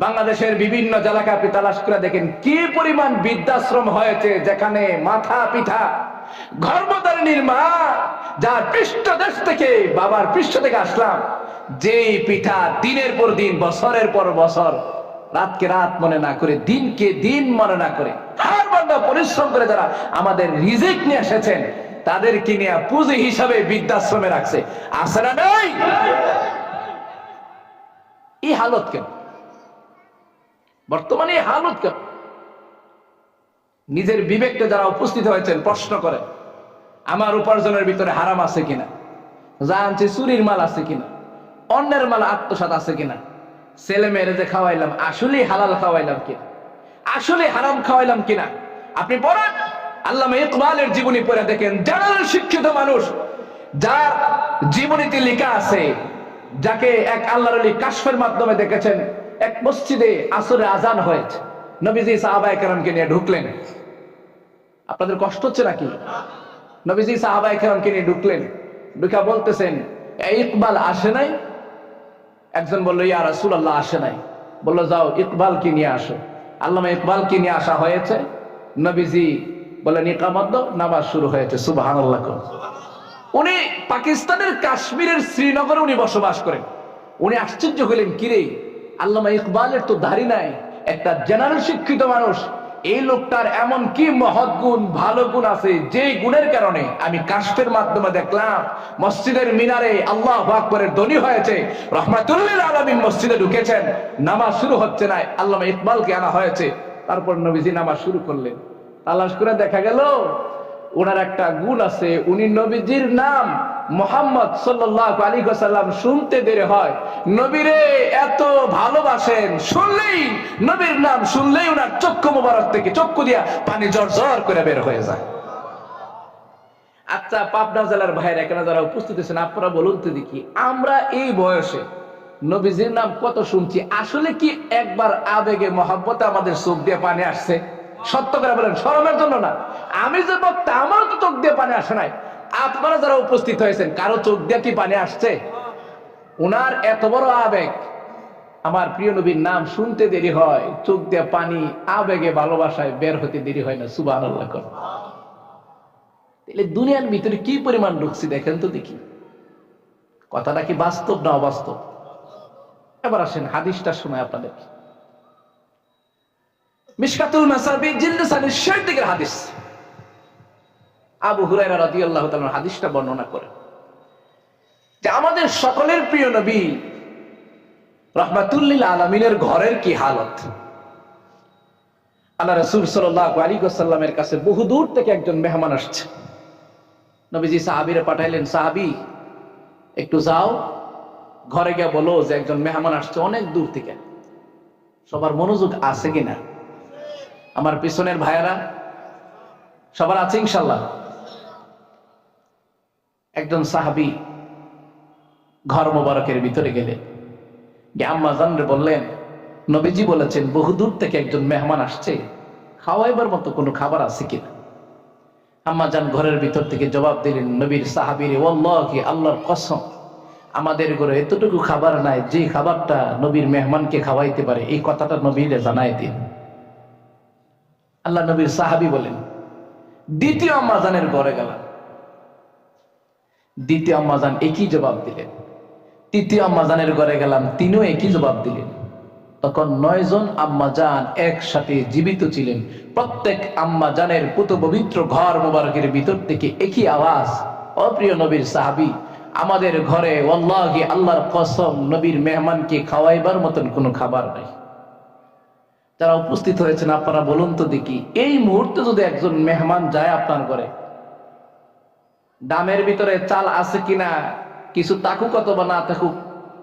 Speaker 2: বাংলাদেশের বিভিন্ন জেলাকে আপনি তালাশ করে দেখেন কি পরিমাণ বৃদ্ধাশ্রম হয়েছে, যেখানে মাথা পিঠা গর্ভধারিণীর মা, যার পৃষ্ঠদেশ থেকে, বাবার পৃষ্ঠ থেকে আসলাম, যেই পিঠা দিনের পর দিন, বছরের পর বছর, রাতকে রাত মনে না করে, দিনকে দিন মনে না করে, হাড় ভাঙা পরিশ্রম করে যারা আমাদের রিজিক নিয়ে এসেছেন, তাদেরকে নিয়ে পুঁজি হিসাবে বৃদ্ধাশ্রমে রাখছে। আছে না নাই? এই হালত কেন বর্তমানে? এই হালত কেন? নিজের বিবেককে যারা উপস্থিত হয়েছেন প্রশ্ন করেন, আমার উপার্জনের ভিতরে হারাম আছে কিনা, যা আনছি চুরির মাল আছে কিনা, অন্যের মাল আত্মসাৎ আছে কিনা, ছেলে মেয়েরে যে খাওয়াইলাম আসলে হালাল খাওয়াইলাম কিনা, আসলে হারাম খাওয়াইলাম কিনা। আপনি পড়েন আল্লামা ইকবালের জীবনী পড়ে দেখেন, জেনারেল শিক্ষিত মানুষ, যার জীবনীতে লেখা আছে, যাকে এক আল্লাহর ওলি কাশফের মাধ্যমে দেখেছেন, এক মসজিদে আসরে আজান হয়েছে, নবীজি সাহাবায়ে কেরামকে নিয়ে ঢুকলেন। আপনাদের কষ্ট হচ্ছে নাকি? নবীজি সাহাবায়ে কেরামকে নিয়ে ঢুকলেন, ঢুকা বলতেছেন, এই ইকবাল আসে নাই? একজন বলল, ইয়া রাসূলুল্লাহ আসে নাই। বলল, যাও ইকবালকে নিয়ে আসো। আল্লামা ইকবালকে নিয়ে আসা হয়েছে। নবীজি বলেন, ইকামত দাও, নামাজ শুরু হয়েছে। সুবহানাল্লাহ। উনি পাকিস্তানের কাশ্মীরের শ্রীনগরে উনি বসবাস করেন। উনি আশ্চর্য হলেন, কিরে, আল্লামা ইকবালের তো দাড়ি নাই, একটা জেনারেল শিক্ষিত মানুষ, এই লোকটার এমন কি মহৎ গুণ, ভালো গুণ আছে, যে গুণের কারণে আমি কাশফের মাধ্যমে দেখলাম মসজিদের মিনারে আল্লাহু আকবারের ধ্বনি হয়েছে, রাহমাতুল লিল আলামিন মসজিদে ঢুকেছেন, নামাজ শুরু হচ্ছে না, আল্লামা ইকবালকে আনা হয়েছে। তারপর নবীজি নামাজ শুরু করলেন। তালাশ করে দেখা গেল ওনার একটা গুণ আছে, উনি নবীজির নাম মুহাম্মদ সাল্লাল্লাহু আলাইহি ওয়াসাল্লাম শুনতে দেরি হয়, নবীরে এত ভালোবাসেন, শুনলেই, নবীর নাম শুনলেই ওনার চক্ষু মোবারক থেকে চক্ষু দিয়া পানি জর্জর করে বের হয়ে যায়। আচ্ছা, পাবনা জেলার ভাইয়েরা এখানে যারা উপস্থিত আছেন, আপনারা বলুন তো দেখি, আমরা এই বয়সে নবীজির নাম কত শুনছি, আসলে কি একবার আবেগে মহব্বতে আমাদের চোখ দিয়ে পানি আসছে? সত্য করে বলেন, শরমের জন্য না। আমি যে বক্তা, আমারও তো চোখ দিয়ে পানি আসে নাই। আপনারা যারা উপস্থিত হয়েছেন, কারো চোখ দিয়ে কি পানি আসছে? উনার এত বড় আবেগ, আমার প্রিয় নবীর নাম শুনতে দেরি হয়, চোখ দিয়ে পানি আবেগে ভালোবাসায় বের হতে দেরি হয় না। সুবহানাল্লাহ। তাহলে দুনিয়ার ভিতরে কি পরিমাণ ঢুকছি দেখেন তো দেখি, কথাটা কি বাস্তব না অবাস্তব? এবার আসেন হাদিসটা শোনায় আপনাদের। মিশকাতুল মাসাবিহ জিলদ 6 দিকের হাদিস। আবু হুরায়রা রাদিয়াল্লাহু তাআলা হাদিসটা বর্ণনা করেন যে আমাদের সকলের প্রিয় নবী রাহমাতুল লিল আলামিনের ঘরের কি হালত। আল্লাহ রাসূল সাল্লাল্লাহু আলাইহি ওয়াসাল্লামের কাছে বহু দূর থেকে একজন মেহমান আসছে। নবীজি সাহাবীরে পাঠাইলেন, সাহাবী একটু যাও, ঘরে গিয়ে বলো যে একজন মেহমান আসছে অনেক দূর থেকে। সবার মনোযোগ আছে কিনা? আমার পিছনের ভাইয়েরা সবার আছে ইনশাআল্লাহ? একজন সাহাবী ঘর মোবারকের ভিতরে গেলেন, গিয়ে আম্মা জানরে বললেন, নবীজি বলেছেন বহু দূর থেকে একজন মেহমান আসছে, খাওয়াইবার মতো কোনো খাবার আছে কিনা? আম্মা জান ঘরের ভিতর থেকে জবাব দিলেন নবীর সাহাবীরে, ওয়াল্লাহি, আল্লাহর কসম, আমাদের ঘরে এতটুকু খাবার নাই যে খাবারটা নবীর মেহমানকে খাওয়াইতে পারে, এই কথাটা নবীরে জানাই দিন। আল্লাহ নবীর সাহাবী বলেন, দ্বিতীয় আম্মা জানের ঘরে গেলাম, দ্বিতীয় আম্মা জান একই জবাব দিলেন। তৃতীয় আম্মা জানের ঘরে গেলাম, তিনিও একই জবাব দিলেন। তখন 9 জন আম্মাজান একসাথে জীবিত ছিলেন। প্রত্যেক আম্মাজানের পুত পবিত্র ঘর মোবারকের ভিতর থেকে একই আওয়াজ, অপ্রিয় নবীর সাহাবী, আমাদের ঘরে ওয়াল্লাহি আল্লাহর কসম নবীর মেহমানকে খাওয়াইবার মতন কোনো খাবার নাই। যারা উপস্থিত হয়েছেন আপনারা বলুন তো দেখি, এই মুহূর্তে যদি একজন মেহমান যায় আপনার ঘরে, ডামের ভিতরে চাল আছে কিনা, কিছু থাকুক অথবা না থাকুক,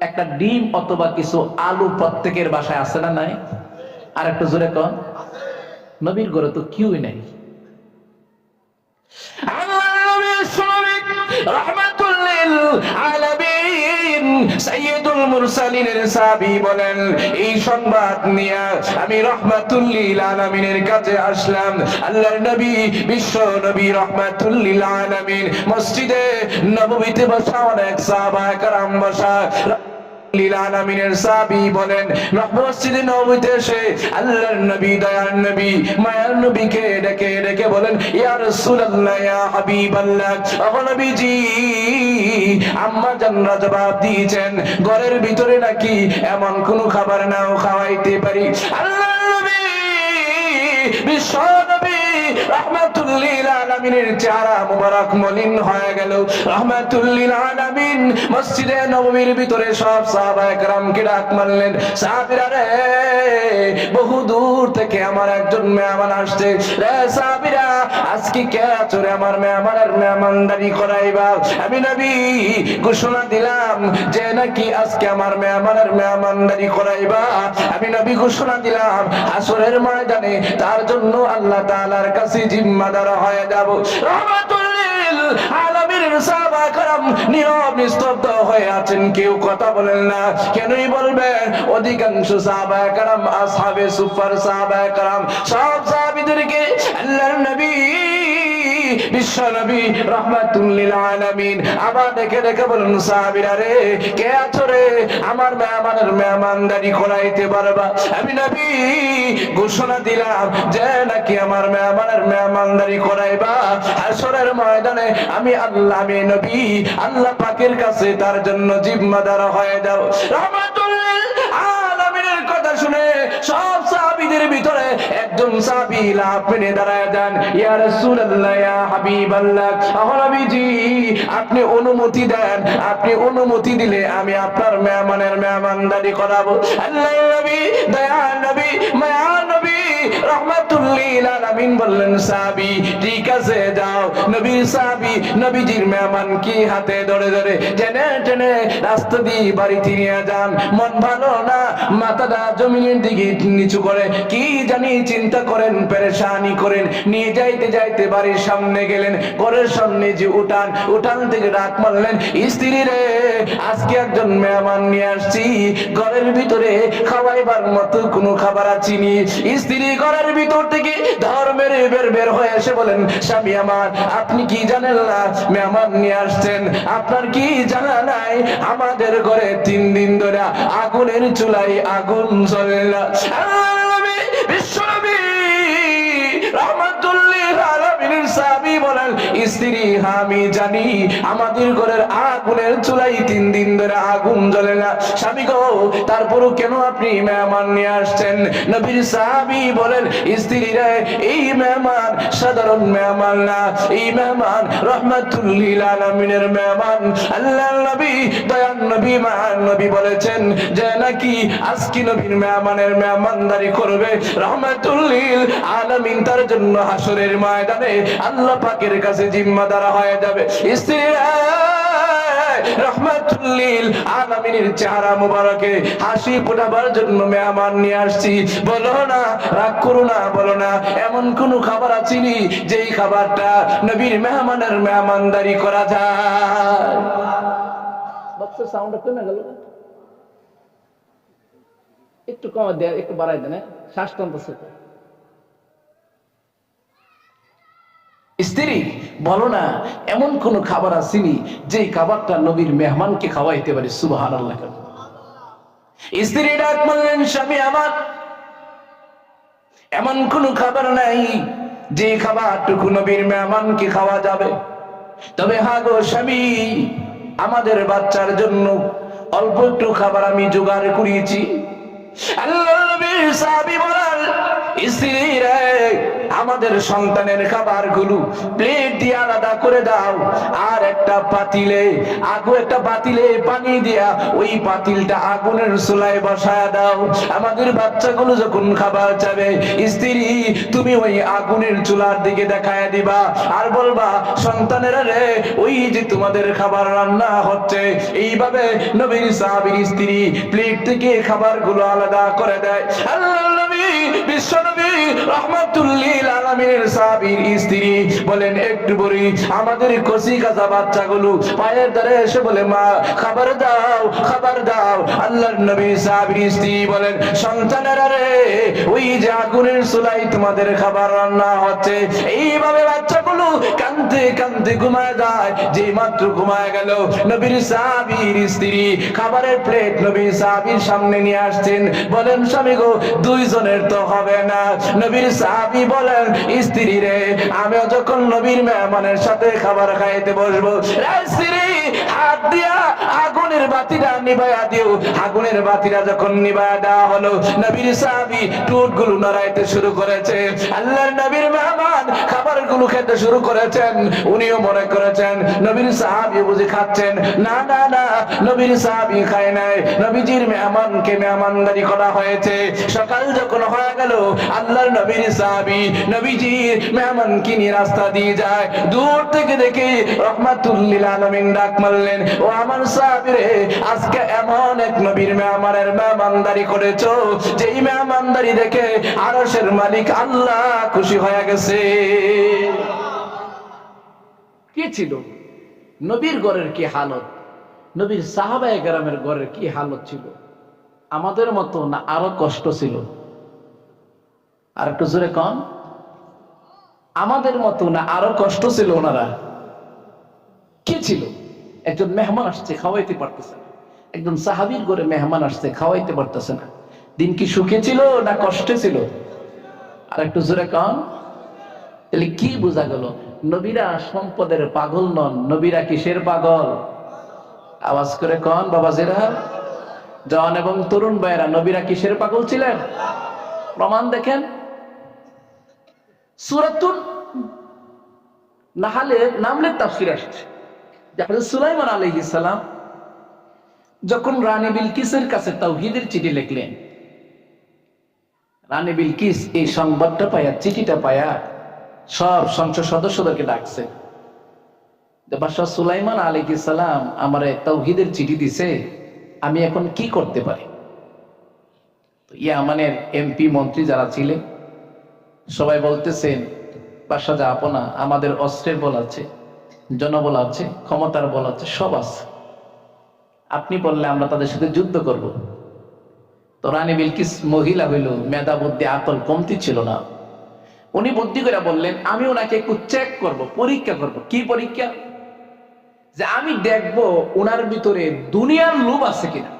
Speaker 2: একটা ডিম অথবা কিছু আলু প্রত্যেকের বাসায় আছে না নাই? আর একটু জোরে কন। নবীর ঘরে তো কিউই নাই।
Speaker 1: সাইয়্যিদুল মুরসালিনের সাহাবী বলেন, এই সংবাদ নিয়ে আমি রাহমাতুল লিল আলামিনের কাছে আসলাম। আল্লাহর নবী, বিশ্ব নবী রাহমাতুল লিল আলামিন মসজিদে নববীতে বসা অনেক সাহাবায়ে কেরাম বসা। লিল আলামিনের সাহাবী বলেন, মসজিদে নববীতে এসে আল্লাহর নবী, দয়ার নবী, মায়ার নবীকে ডেকে ডেকে বলেন, ইয়া রাসূলুল্লাহ, ইয়া হাবিবাল্লাহ, ও নবীজি, আম্মা জানরা জবাব দিয়েছেন ঘরের ভিতরে নাকি এমন কোন খাবার নাও খাওয়াইতে পারি। আল্লাহর নবী, বিশ্ব নবী রাহমাতুল লিল আলামিনের চেহারা মুবারক মলিন হয়ে গেল। রাহমাতুল লিল আলামিন মসজিদে নববীর ভিতরে সব সাহাবায়ে কেরামকে ডাক মারলেন, সাহাবীরা রে, বহু দূর থেকে আমার একজন মেহমান আসছে রে সাহাবীরা, আজকে কে চোরে আমার মেহমানের মেহমানদারি করাইবা? আমি নবী ঘোষণা দিলাম যে নাকি আজকে আমার মেহমানের মেহমানদারি করাইবা। আমি নবী ঘোষণা দিলাম আসরের ময়দানে তার জন্য আল্লাহ তাআলার কাছে জিম্মাদার হয়ে যাব। রাহমাতুল লিল আলামিনের সাহাবা کرام নীরব নিস্তব্ধ হয়ে আছেন, কেউ কথা বলেন না। কেনই বলবেন? অধিকাংশ সাহাবা کرام, আসহাবে সুফার সাহাবা کرام, সব সাহাবীদেরকে আল্লাহর নবী, বিশ্ব নবী রাহমাতুল লিল আলামিন আবার ডেকে ডেকে বলেন, সাহাবীরা রে, কে আছো রে আমার মেহমানের মেহমানদারি করাইতে পারবা? আমি নবী ঘোষণা দিলাম যে নাকি আমার মেহমানের মেহমানদারি করাইবা, হাসরের ময়দানে আমি আল্লাহ, আমি নবী আল্লাহ পাকের কাছে তার জন্য জিম্মাদার হয়ে যাও। রাহমাতুল লিল আলামিনের কথা শুনে সব সাহাবীদের ভিতরে একজন সাহাবী লাফ মেরে দাঁড়ায় যান, ইয়া রাসূলুল্লাহ, ইয়া হাবিবাল্লাহ, ও নবীজি, আপনি অনুমতি দেন, আপনি অনুমতি দিলে আমি আপনার মেহমানের মেহমানদারি করাবো। আল্লাহর নবী, দয়ার নবী, মায়ার নবী রাহমাতুল লিল আলামিন বললেন, সাহাবী ঠিক আছে যাও। নবীর সাহাবী নবীজির মেহমান কি হাতে ধরে ধরে টেনে টেনে রাস্তা দিয়ে বাড়িতে নিয়ে যান। মন ভালো না, মাথাটা জমিনের দিকে নিচু করে কি জানি চিন্তা করেন, পেরেশানি করেন। নিয়ে যাইতে যাইতে বাড়ির সামনে গেলেন, ঘরের সামনে যে উঠান, উঠান থেকে ডাক মারলেন, স্ত্রী রে, আজকে একজন মেহমান নিয়ে আসছি, ঘরের ভিতরে খাওয়াইবার মতো কোনো খাবার আছিনি। স্ত্রী ঘরের ভিতর থেকে ধর্মের বের হয়ে এসে বলেন, স্বামী আমার, আপনি কি জানেন না মেহমান নিয়ে আসছেন? আপনার কি জানা নাই আমাদের ঘরে 3 দিন ধরে আগুনের চুলায় আগুন জ্বলে না? আল্লাহর নবী, বিশ্ব নবী রাহমাতুল লিল আলামিনের সাহাবী বলেন, স্ত্রী, আমি জানি আমাদের ঘরের আগুনের চুলায় 3 দিন ধরে আগুন জ্বলে না। স্বামী গো, তারপরও কেন আপনি মেহমান নিয়ে আসছেন? নবীর সাহাবী বলেন, স্ত্রী রে, এই মেহমান সাধারণ মেহমান না, এই মেহমান রাহমাতুল লিল আলামিনের মেহমান। আল্লাহর নবী, দয়ার নবী, মায়ার নবী বলেছেন যে নাকি আজকে নবীর মেহমানের মেহমানদারি করবে রাহমাতুল লিল আলামিন, তার জন্য হাসরের ময়দানে আল্লাহ পাকের কাছে জিম্মাদার হয়ে যাবে। স্ত্রী রাহমাতুল লিল আলামিনের চেহারা মুবারকে হাসি ফোটাবার জন্য মেহমান নিয়ে আসছি, বলো না, রাগ করো না, বলো না এমন কোন খাবার আছিনি যেই খাবারটা নবীর মেহমানের মেহমানদারি করা যায়? বক্সের সাউন্ড কমে গেল, একটু কমে দেন, একটু বাড়াই দেন, শ্বাস টানতেছে। স্ত্রী, বলো না এমন কোন খাবার আসেনি যে খাবারটা নবীর মেহমানকে খাওয়াইতে পারে? সুবহানাল্লাহ। স্ত্রী ডাক মারলেন, স্বামী আমার, এমন কোন খাবার নাই যে খাবারটুকু নবীর মেহমানকে খাওয়া যাবে। তবে হ্যাঁ গো স্বামী, আমাদের বাচ্চার জন্য অল্প একটু খাবার আমি জোগাড় করিয়েছি, আল্লাহর নবীর সাহাবী বলেন, স্ত্রী রে, আমাদের সন্তানের খাবারগুলো প্লেট দিয়ে আলাদা করে দাও, আর একটা পাতিলে পানি দিয়া ওই পাতিলটা আগুনের চুলায় বসায় দাও। আমাদের বাচ্চাগুলো যখন খাবার চাবে, স্ত্রী তুমি ওই আগুনের চুলার দিকে দেখায় দিবা আর বলবা, সন্তানেরা রে, ওই যে তোমাদের খাবার রান্না হচ্ছে। এইভাবে নবীর সাহাবীর স্ত্রী প্লেট থেকে খাবারগুলো আলাদা করে দেয়। আল্লাহর নবী, বিশ্বনবী রাহমাতুল লিল আলামিনের সাহাবীর স্ত্রী বলেন, একটু বলি, আমাদের কচি কাঁচা বাচ্চাগুলো পায়ের ধারে এসে বলে, মা খাবার দাও, খাবার দাও। আল্লাহর নবী সাহাবীর স্ত্রী বলেন, সন্তানেরা রে, ওই যে আগুনের চুলায় তোমাদের খাবার রান্না হচ্ছে। এইভাবে বাচ্চাগুলো কাঁদতে কাঁদতে ঘুমায় যায়। যে মাত্র ঘুমায় গেল, নবীর সাহাবীর স্ত্রী খাবারের প্লেট নবীর সাহাবীর সামনে নিয়ে আসছেন। বলেন, স্বামী গো, দুইজনের তো হবে না। নবীর সাহাবী বলেন, স্ত্রী রে, আমিও যখন নবীর মেহমানের সাথে খাবার খাইতে বসবো, স্ত্রী হাত দিয়া আগুনের বাতিটা নিভাইয়া দিও। আগুনের বাতিটা যখন নিভাইয়া দেওয়া হলো, নবীর সাহাবী টুটগুলো নড়াইতে শুরু করেছে। আল্লাহর নবীর মেহমান খাবারগুলো খেতে শুরু করেছেন। উনিও মনে করেছেন নবীর সাহাবী বুঝি খাচ্ছেন। না না না, নবীর সাহাবী খায় নাই, নবীজির মেহমানকে মেহমানদারি করা হয়েছে। সকাল যখন হয়ে গেল, আল্লাহর নবীর সাহাবী নবীজির মেহমানকে নিয়ে রাস্তা দিয়ে যায়। দূর থেকে দেখে রাহমাতুল লিল আলামিন ডাক মারলেন, ও আমার সাহাবী রে, আজকে এমন এক নবীর মেহমানের মেহমানদারি করেছো, যেই মেহমানদারি দেখে আরশের মালিক আল্লাহ খুশি হয়ে গেছে।
Speaker 2: কি ছিল নবীর ঘরের কি হালত, নবীর সাহাবায়ে কেরামের ঘরের কি হালত ছিল? আমাদের মতো না আরো কষ্ট ছিল? আর একটু জোরে কন, আমাদের মতো না আরো কষ্ট ছিল? ওনারা কি ছিল? একজন মেহমান আসছে, খাওয়াইতে পারতেছে না। একজন সাহাবীর ঘরে মেহমান আসছে, খাওয়াইতে পারতেছে না। দিন কি সুখে ছিল না কষ্টে ছিল? আর একটু জোরে কন। তাহলে কি বোঝা গেল? নবীরা সম্পদের পাগল নন, নবীরা কিসের পাগল? আওয়াজ করে কন বাবাজিরা, জওয়ান এবং তরুণ ভাইরা, নবীরা কিসের পাগল ছিলেন? প্রমাণ দেখেন, সূরাতুন নাহলের তাফসীর আসছে যে হযরত সুলাইমান আলাইহিস সালাম যখন রানী বিলকিসের কাছে তাওহীদের চিঠি লিখলেন, রানী বিলকিস এই সংবাদটা পায়া, চিঠিটা পায়া সব সংসদ সদস্যদেরকে ডাকছে যে বাদশাহ সুলাইমান আলাইহিস সালাম আমারে তাওহীদের চিঠি দিছে, আমি এখন কি করতে পারি? তো ইয়ামানের এমপি মন্ত্রী যারা ছিলেন সবাই বলতেছেন, বাদশাহ জাহাপনা, আমাদের অস্ত্রের বল আছে, জনবল আছে, ক্ষমতার বল আছে, সব আছে। আপনি বললে আমরা তাদের সাথে যুদ্ধ করব। তো রানী বিলকিস মহিলা হইল, মেধা বুদ্ধি আকল কমতি ছিল না। উনি বুদ্ধি করে বললেন, আমি ওনাকে একটু চেক করব, পরীক্ষা করব। কি পরীক্ষা? যে আমি দেখব ওনার ভিতরে দুনিয়ার লোভ আছে কিনা।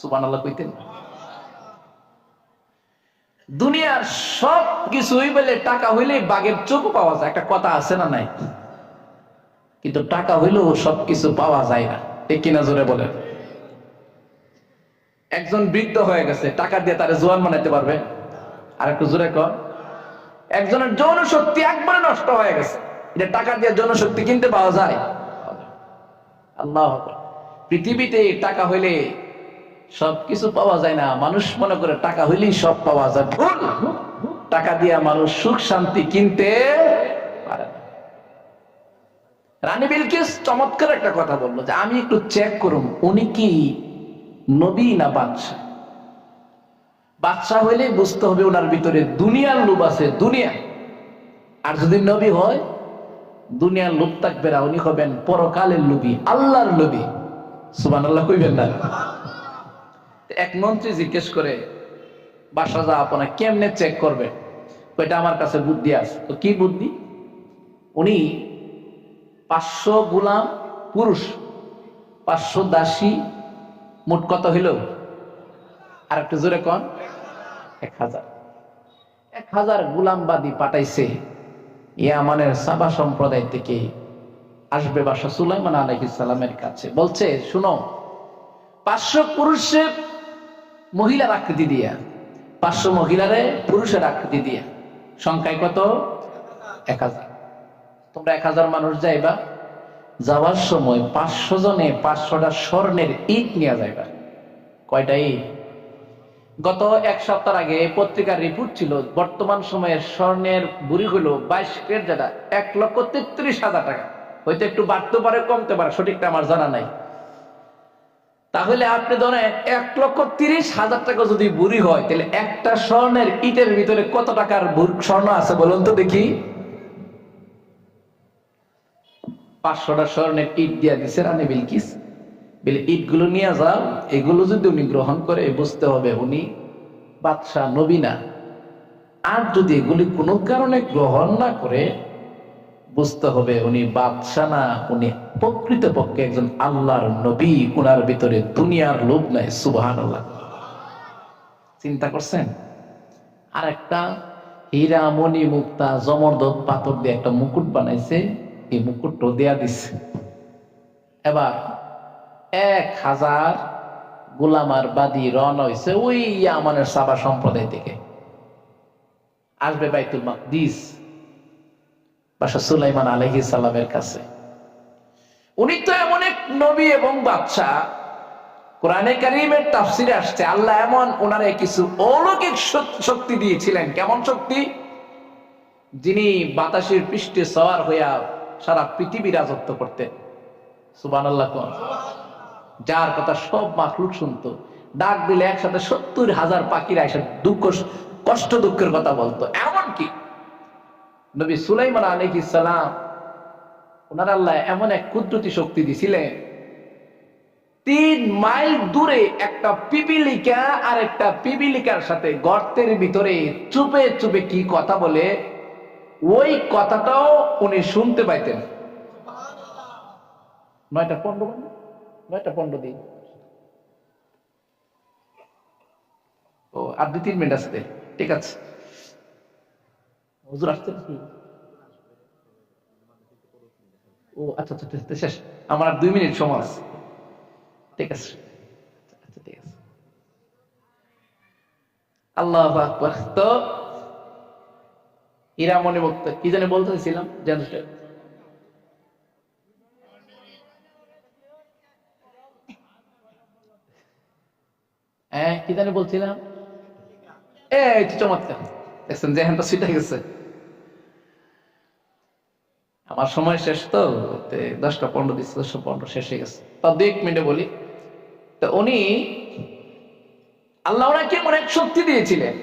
Speaker 2: সুবহানাল্লাহ কইতেন। দুনিয়ার সব কিছুই বলে টাকা হইলে বাঘের চোখ পাওয়া যায়, একটা কথা আছে না নাই? কিন্তু টাকা হইলেও সবকিছু পাওয়া যায় না, ঠিক কিনা জোরে বলেন। একজন বৃদ্ধ হয়ে গেছে, টাকা দিয়ে তারে জোয়ান বানাইতে পারবে? আর একটু জোরে কর। একজনের যৌন শক্তি একবারে নষ্ট হয়ে গেছে, এটা টাকা দিয়ে যৌন শক্তি কিনতে পাওয়া যায়? আল্লাহ আকবার। পৃথিবীতে টাকা হইলে সবকিছু পাওয়া যায় না। মানুষ মনে করে টাকা হইলেই সব পাওয়া যায়, ভুল। টাকা দিয়ে মানুষ সুখ শান্তি কিনতে পারে না। রানী বিলকিস চমৎকার একটা কথা বললো যে আমি একটু চেক করুন উনি কি নবী না বাদশাহ। বাদশাহ হইলে বুঝতে হবে ওনার ভিতরে দুনিয়ার লোভ আছে, দুনিয়া। আর যদি নবী হয়, দুনিয়ার লোভ থাকবে না, উনি হবেন পরকালের লোভী, আল্লাহর লোভী। সুবহানাল্লাহ কইবেন না? এক মন্ত্রী জিজ্ঞেস করে, বাদশাহ জাহাপনা কেমনে চেক করবে? ওইটা আমার কাছে বুদ্ধি আছে। তো কি বুদ্ধি? উনি 500 গোলাম পুরুষ, 500 দাসী, মোট কত হইল? আর একটু জোরে কন। 1000 গোলামবাদী পাঠাইছে ইয়ামানের সাবা সম্প্রদায় থেকে। আসবে বাদশাহ সুলাইমান আলাইহিস সালামের কাছে, বলছে শুনো, 500 পুরুষে মহিলার আকৃতি দিয়া, 500 মহিলারে পুরুষের আকৃতি দিয়া। সংখ্যায় কত? 1000। তোমরা 1000 মানুষ যাইবা, যাওয়ার সময় 500 জনে 500টা স্বর্ণের ইট নিয়ে যাইবা। কয়টা ইট? গত এক সপ্তাহ আগে পত্রিকার রিপোর্ট ছিল বর্তমান সময়ের স্বর্ণের বুড়ি হলো 22 ক্যারেট, যেটা 1,33,000 টাকা। হয়তো একটু বাড়তে পারে, কমতে পারে, সঠিকটা আমার জানা নাই। তাহলে আপনি ধরেন 1,30,000 টাকা যদি বুড়ি হয়, তাহলে একটা স্বর্ণের ইটের ভিতরে কত টাকার স্বর্ণ আছে বলুন তো দেখি। 500টা স্বর্ণের ইট দিয়া দিছে রানী বিলকিস। বলে ইটগুলো নিয়ে যাও, এগুলো যদি উনি গ্রহণ করে বুঝতে হবে উনি বাদশাহ, নবী না। আর যদি এগুলি কোনো কারণে গ্রহণ না করে বুঝতে হবে উনি বাদশাহ না, উনি প্রকৃতপক্ষে একজন আল্লাহর নবী। উনার ভিতরে দুনিয়ার লোভ নাই। সুবহানাল্লাহ। চিন্তা করছেন? আর একটা হীরা মণি মুক্তা জমরদত পাথর দিয়ে একটা মুকুট বানাইছে, এই মুকুটটা দেয়া দিচ্ছে। এবার 1000 গোলামার বাদী রওনা হয়েছে ওই ইয়ামানের সাবা সম্প্রদায় থেকে, আসবে বাইতুল মাকদিস, বাদশা সুলাইমান আলাইহিস সালামের কাছে। উনি তো এমন এক নবী এবং বাদশাহ, কোরআনে কারীমের তাফসিরে আসছে আল্লাহ এমন ওনারে কিছু অলৌকিক শক্তি দিয়েছিলেন। কেমন শক্তি? যিনি বাতাসের পৃষ্ঠে সওয়ার হইয়া সারা পৃথিবী রাজত্ব করতেন। সুবহানাল্লাহ। যার কথা সব মাখলুক শুনতো, ডাক দিলে একসাথে 70,000 পাখিরা এসে কষ্ট দুঃখের কথা বলতো। এমনকি নবী সুলাইমান আলাইহিস সালাম ওনার আল্লাহ এমন এক কুদরতি শক্তি দিছিলেন, 3 মাইল দূরে একটা পিপিলিকা আর একটা পিপিলিকার সাথে গর্তের ভিতরে চুপে চুপে কি কথা বলে, ওই কথাটাও উনি শুনতে পাইতেন। 9:15 দিন। ও আর 2-3 মিনিট আসতে, ঠিক আছে। হুজুর আসতে কি? ও আচ্ছা আচ্ছা, শেষ। আমার আর 2 মিনিট সময় আছে, ঠিক আছে। আচ্ছা ঠিক আছে। আল্লাহু আকবার। তো হীরামণি মুক্তা কি জানি বলতেছিলাম, জানতে কি জানি বলছিলাম। এই চমৎকার, দেখছেন যেখানটা সিটে গেছে। আমার সময় শেষ তো, 10:15 দিচ্ছে, 10:15 শেষ হয়ে গেছে। তো 2 মিনিটে বলি। তো উনি আল্লাহ ওনাকে এমন এক শক্তি দিয়েছিলেন,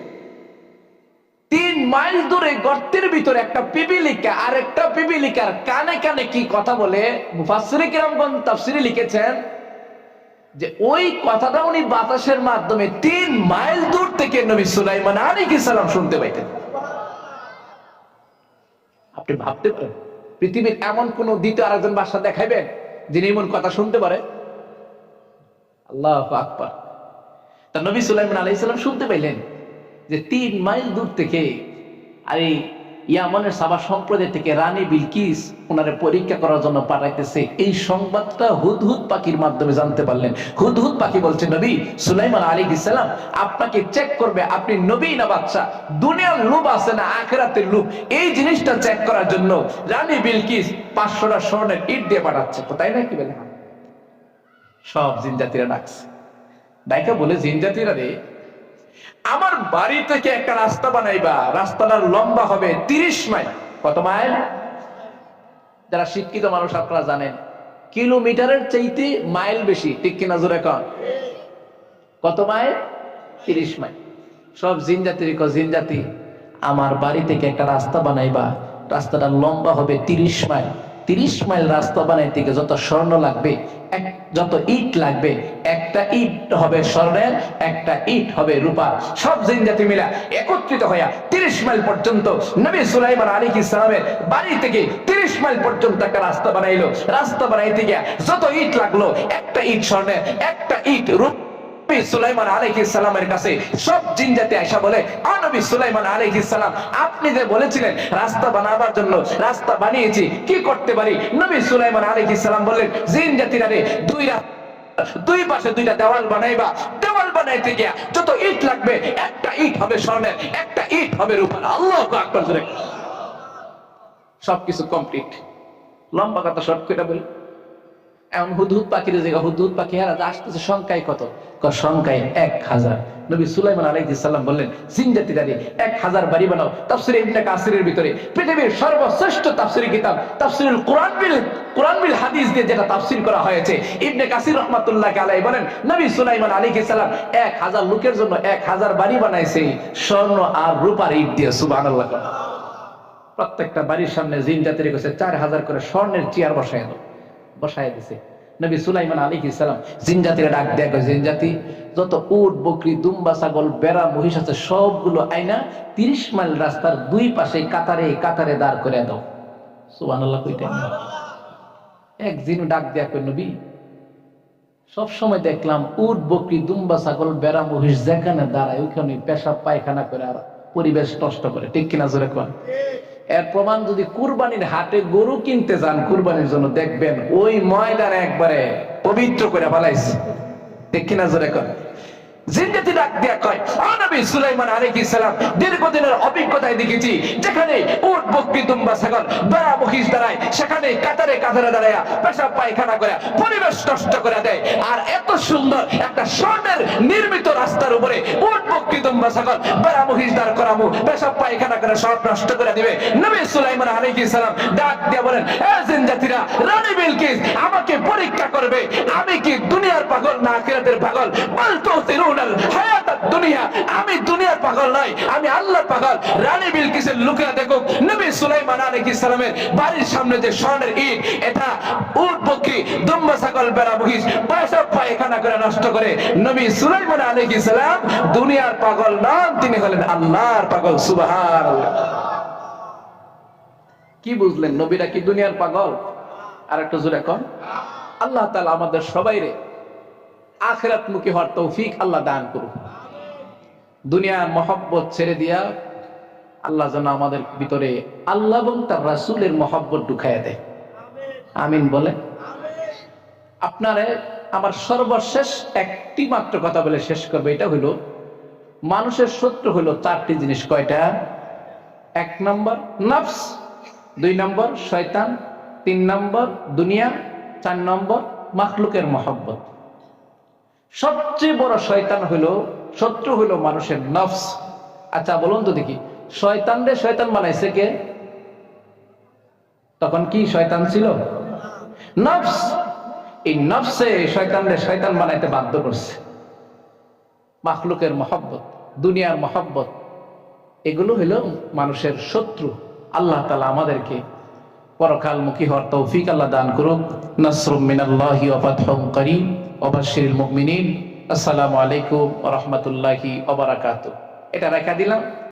Speaker 2: 3 মাইল দূরে গর্তের ভিতরে একটা পিপিলিকা আর একটা পিপিলিকার কানে কানে কি কথা বলে, মুফাসসিরে কিরামগণ তাফসিরে লিখেছেন যে ওই কথাটা উনি বাতাসের মাধ্যমে 3 মাইল দূর থেকে নবী সুলাইমান আলাইহিস সালাম শুনতে পাইতেন। আপনি ভাবতে পারেন পৃথিবীর এমন কোন দ্বিতীয় আরেকজন বাদশা দেখাইবেন যিনি এমন কথা শুনতে পারে? আল্লাহু আকবার। তা নবী সুলাইমান আলাইহিস সালাম শুনতে পাইলেন যে 3 মাইল দূর থেকে, আর এই ইয়ামানের সাবা সম্প্রদায় থেকে রানী বিলকিস ওনারে পরীক্ষা করার জন্য পাঠাইতেছে। এই সংবাদটা হুদহুদ পাখির মাধ্যমে জানতে পারলেন। হুদহুদ পাখি বলছে, নবী সুলাইমান আলাইহিস সালাম আপনাকে চেক করবে, আপনি নবী না বাদশা। দুনিয়ার লোভ আছে না আখিরাতের লোভ, এই জিনিসটা চেক করার জন্য রানী বিলকিস 500টা স্বর্ণের ইট দিয়ে পাঠাচ্ছে। কোথায় নাকি বলে সব জিন জাতিরা ডাকছে, ডাইকা বলে, জিন জাতিরা রে, আমার বাড়ি থেকে একটা রাস্তা বানাইবা, রাস্তাটার লম্বা হবে 30 মাইল। কত মাইল? যারা শিক্ষিত মানুষ আপনারা জানেন কিলোমিটারের চাইতে মাইল বেশি, ঠিক কিনা জোরে কন? কত মাইল? 30 মাইল। সব জিন জাতির জিন জাতি, আমার বাড়ি থেকে একটা রাস্তা বানাইবা, রাস্তাটা লম্বা হবে 30 মাইল। 30 মাইল রাস্তা বানাইতে গিয়ে যত স্বর্ণ লাগবে, যত ইট লাগবে, একটা ইট হবে স্বর্ণের, একটা ইট হবে রূপার। সব জিন জাতি মিলা একত্রিত হইয়া 30 মাইল পর্যন্ত নবী সুলাইমান আলাইহিস সালামের বাড়ি থেকে 30 মাইল পর্যন্ত একটা রাস্তা বানাইলো। রাস্তা বানাইতে গিয়া যত ইট লাগলো, একটা ইট স্বর্ণের, একটা ইট রূপ। সুলাইমান আলাইহিস সালামের কাছে সব জিন জাতি আয়েশা বলে, নবী সুলাইমান আলাইহিস সালাম আপনি যে বলেছিলেন রাস্তা বানাবার জন্য, রাস্তা বানিয়েছি, কি করতে পারি? নবী সুলাইমান আলাইহিস সালাম বললেন, জিন জাতিরা রে, 2 রাস্তা
Speaker 1: দুই পাশে দুইটা দেওয়াল বানাইবা, দেওয়াল বানাইতে গিয়া যত ইট লাগবে একটা ইট হবে স্বর্ণের, একটা ইট হবে রূপার। আল্লাহু আকবার জোরে। সবকিছু কমপ্লিট। লম্বা কথা শর্ট করে বলি, এখন হুদহুদ পাখির জায়গা হুদহুদ পাখি হারা আসতেছে সংখ্যায় কত? সংখ্যায় 1000। নবী সুলাইমান আলাইহিস সালাম বললেন জিনজাতিরারে 1000 বাড়ি বানাও। তাফসীর ইবনে কাসিরের ভিতরে পৃথিবীর সর্বশ্রেষ্ঠ তাফসীরি কিতাব তাফসীরুল কোরআন বিল হাদিস দিয়ে যেটা তাফসীর করা হয়েছে, ইবনে কাসির রাহমাতুল্লাহি আলাইহি বলেন নবী সুলাইমান আলাইহিস সালাম 1000 লোকের জন্য 1000 বাড়ি বানাইছে স্বর্ণ আর রূপার ইট দিয়ে। সুবহানাল্লাহ। প্রত্যেকটা বাড়ির সামনে জিনজাতিরে কইছে 4000 করে স্বর্ণের চেয়ার বসায় দিছে। নবী সুলাইমান আলাইহিস সালাম জিনজাতিরে ডাক দেয়া কয়, জিনজাতি যত উট বকরি দুম্বা ছাগল বেড়া মহিষ আছে সবগুলো আইনা 30 মাইল রাস্তার দুই পাশে কাতারে কাতারে দাঁড় করে দাও। সুবহানাল্লাহ কইতে এক জিন ডাক দেয়া কয়, নবী সব সময় দেখলাম উট বকরি দুম্বা ছাগল বেড়া মহিষ যেখানে দাঁড়ায় ওইখানে পেশাব পায়খানা করে আর পরিবেশ নষ্ট করে, ঠিক কিনা জোরে কোন? এর প্রমাণ যদি কুরবানির হাটে গরু কিনতে যান কুরবানির জন্য, দেখবেন ওই ময়দান একবারে পবিত্র করে ফেলাইছে, ঠিক কিনা জোরে কোন? জিনজাতি ডাক দিয়া কয়, ও নবী সুলাইমান আলাইহিস সালাম দীর্ঘদিনের অভিজ্ঞতায় দেখেছি যেখানে উট বকরি দুম্বা ছাগল বেড়া মহিষ দাঁড়ায় সেখানে কাতারে কাতারে দাঁড়ায়া পেশাব পায়খানা করে পরিবেশ নষ্ট করে দেয়, আর এত সুন্দর একটা স্বর্ণের নির্মিত রাস্তার উপরে উট বকরি দুম্বা ছাগল বেড়া মহিষ দাঁড় করামু পেশাব পায়খানা করে সব নষ্ট করে দিবে। নবী সুলাইমান আলাইহিস সালাম ডাক দিয়া বলেন, এ জিনজাতিরা, রানী বিলকিস আমাকে পরীক্ষা করবে আমি কি দুনিয়ার পাগল না আখিরাতের পাগল। বল তো দুনিয়া, আমি দুনিয়ার পাগল নয়, আমি আল্লাহর পাগল। রানী বিলকিসের লোকেরা দেখুক নবী সুলাইমান আলাইহিস সালামের বাড়ির সামনে যে স্বর্ণের ইট, এটা উট বকরি দুম্বা ছাগল বেড়া মহিষ পেশাব পায়খানা করে নষ্ট করে। নবী সুলাইমান আলাইহিস সালাম দুনিয়ার পাগল নন, তিনি হলেন আল্লাহর পাগল। সুবহানাল্লাহ। কি বুঝলেন? নবীরা কি দুনিয়ার পাগল? আর একটু জোরে কোন। আল্লাহ তাআলা আমাদের সবাইরে আখিরাত মুখী হওয়ার তৌফিক আল্লাহ দান করুন। দুনিয়ার মহব্বত ছেড়ে দিয়া আল্লাহ যেন আমাদের ভিতরে আল্লাহ এবং তার রাসূলের মহব্বত ঢুকাইয়া দেয়। আমিন বলে। আপনারে আমার সর্বশেষ একটি মাত্র কথা বলে শেষ করবে, এটা হলো মানুষের শত্রু হলো 4টি জিনিস। কয়টা? 1 নম্বর নফস, 2 নম্বর শয়তান, 3 নম্বর দুনিয়া, 4 নম্বর মাখলুকের মহব্বত। সবচেয়ে বড় শয়তান হলো শত্রু হলো মানুষের নফস। আচ্ছা বলুন তো দেখি, শয়তানরে শয়তান বানাইছে কে? তখন কি শয়তান ছিল? নফস। এই নফসে শয়তানরে শয়তান বানাইতে বাধ্য করছে। মাখলুকের মহব্বত, দুনিয়ার মহব্বত, এগুলো হলো মানুষের শত্রু। আল্লাহ তাআলা আমাদেরকে পরকালমুখী হওয়ার তৌফিক আল্লাহ দান করুন। নাসরুম মিনাল্লাহি ওয়া ফাতহুন করিম ওয়া বাশশিরিল মুমিনিন। আসসালামু আলাইকুম ওয়া রাহমাতুল্লাহি ওয়া বারাকাতুহু। এটা রেখা দিলাম।